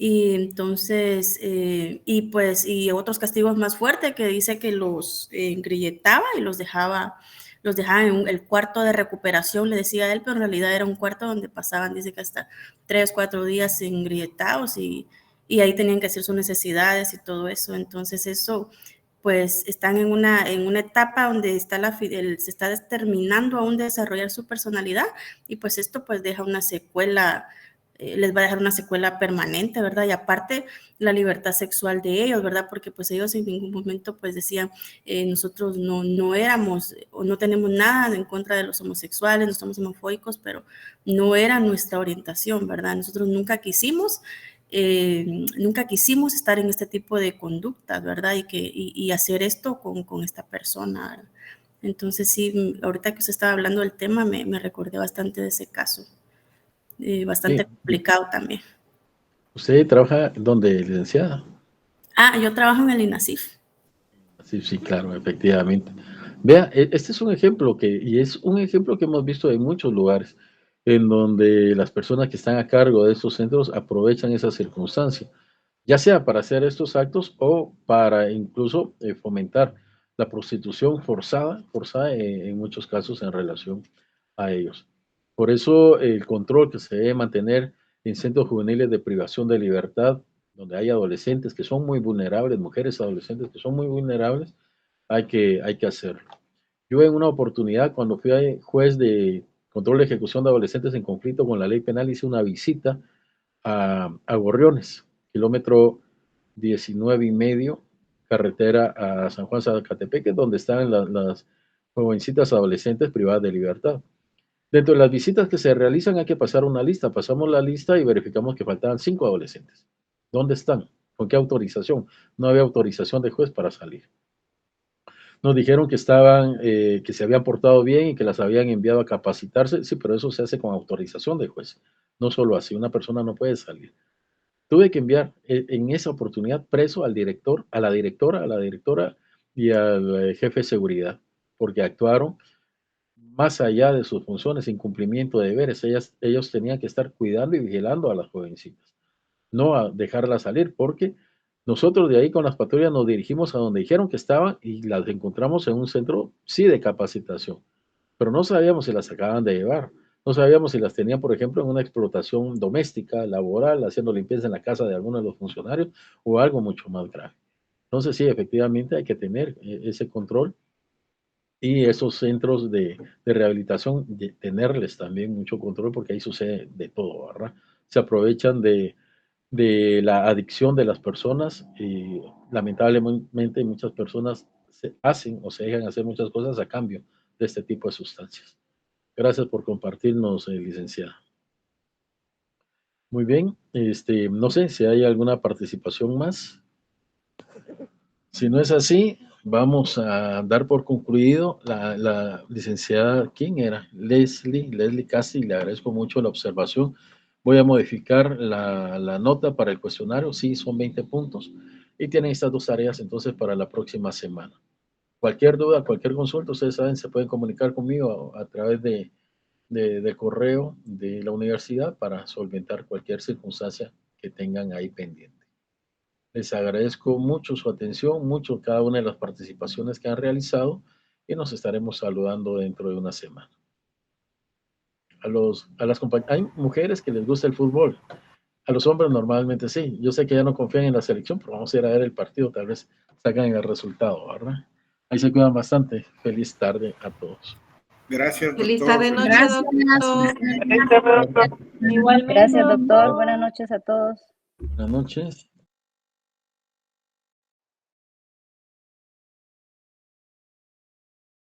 Y entonces, y otros castigos más fuertes que dice que los engrilletaba y los dejaba en el cuarto de recuperación, le decía él, pero en realidad era un cuarto donde pasaban, dice que hasta 3, 4 días engrilletados y ahí tenían que hacer sus necesidades y todo eso. Entonces eso, pues están en una etapa donde se está terminando aún de desarrollar su personalidad y pues esto pues deja una secuela, les va a dejar una secuela permanente, ¿verdad? Y aparte la libertad sexual de ellos, ¿verdad? Porque pues ellos en ningún momento pues decían, nosotros no éramos o no tenemos nada en contra de los homosexuales, no somos homofóbicos, pero no era nuestra orientación, ¿verdad? Nosotros nunca quisimos estar en este tipo de conductas, ¿verdad? Y hacer esto con esta persona, ¿verdad? Entonces sí, ahorita que usted estaba hablando del tema, me recordé bastante de ese caso. Bastante Sí. complicado también. ¿Usted trabaja donde, licenciada? Yo trabajo en el INASIF. Sí, sí, claro, efectivamente. Vea, este es un ejemplo y es un ejemplo que hemos visto en muchos lugares, en donde las personas que están a cargo de estos centros aprovechan esa circunstancia, ya sea para hacer estos actos o para incluso fomentar la prostitución forzada en muchos casos en relación a ellos. Por eso el control que se debe mantener en centros juveniles de privación de libertad, donde hay adolescentes que son muy vulnerables, mujeres adolescentes que son muy vulnerables, hay que hacerlo. Yo en una oportunidad, cuando fui juez de control de ejecución de adolescentes en conflicto con la ley penal, hice una visita a Gorriones, kilómetro 19 y medio, carretera a San Juan Zacatepeque, donde están las jovencitas adolescentes privadas de libertad. Dentro de las visitas que se realizan hay que pasar una lista. Pasamos la lista y verificamos que faltaban 5 adolescentes. ¿Dónde están? ¿Con qué autorización? No había autorización de juez para salir. Nos dijeron que que se habían portado bien y que las habían enviado a capacitarse. Sí, pero eso se hace con autorización de juez. No solo así, una persona no puede salir. Tuve que enviar en esa oportunidad preso al director, a la directora y al jefe de seguridad, porque actuaron más allá de sus funciones, incumplimiento de deberes. Ellos tenían que estar cuidando y vigilando a las jovencitas, no a dejarlas salir, porque Nosotros de ahí con las patrullas nos dirigimos a donde dijeron que estaban y las encontramos en un centro, sí, de capacitación, pero no sabíamos si las acababan de llevar. No sabíamos si las tenían, por ejemplo, en una explotación doméstica, laboral, haciendo limpieza en la casa de alguno de los funcionarios o algo mucho más grave. Entonces, sí, efectivamente hay que tener ese control y esos centros de rehabilitación, de tenerles también mucho control porque ahí sucede de todo, ¿verdad? Se aprovechan de la adicción de las personas y lamentablemente muchas personas se hacen o se dejan hacer muchas cosas a cambio de este tipo de sustancias. Gracias por compartirnos, licenciada. Muy bien, no sé si hay alguna participación más. Si no es así, vamos a dar por concluido la licenciada, ¿quién era? Leslie Casti, le agradezco mucho la observación. Voy a modificar la nota para el cuestionario, sí, son 20 puntos, y tienen estas 2 tareas entonces para la próxima semana. Cualquier duda, cualquier consulta, ustedes saben, se pueden comunicar conmigo a través de correo de la universidad para solventar cualquier circunstancia que tengan ahí pendiente. Les agradezco mucho su atención, mucho cada una de las participaciones que han realizado y nos estaremos saludando dentro de una semana. Hay mujeres que les gusta el fútbol, a los hombres normalmente sí. Yo sé que ya no confían en la selección, pero vamos a ir a ver el partido, tal vez sacan el resultado, ¿verdad? Ahí se cuidan bastante. Feliz tarde a todos. Gracias, doctor. Feliz tarde, noche, doctor. Igualmente. Gracias, doctor. Buenas noches a todos. Buenas noches.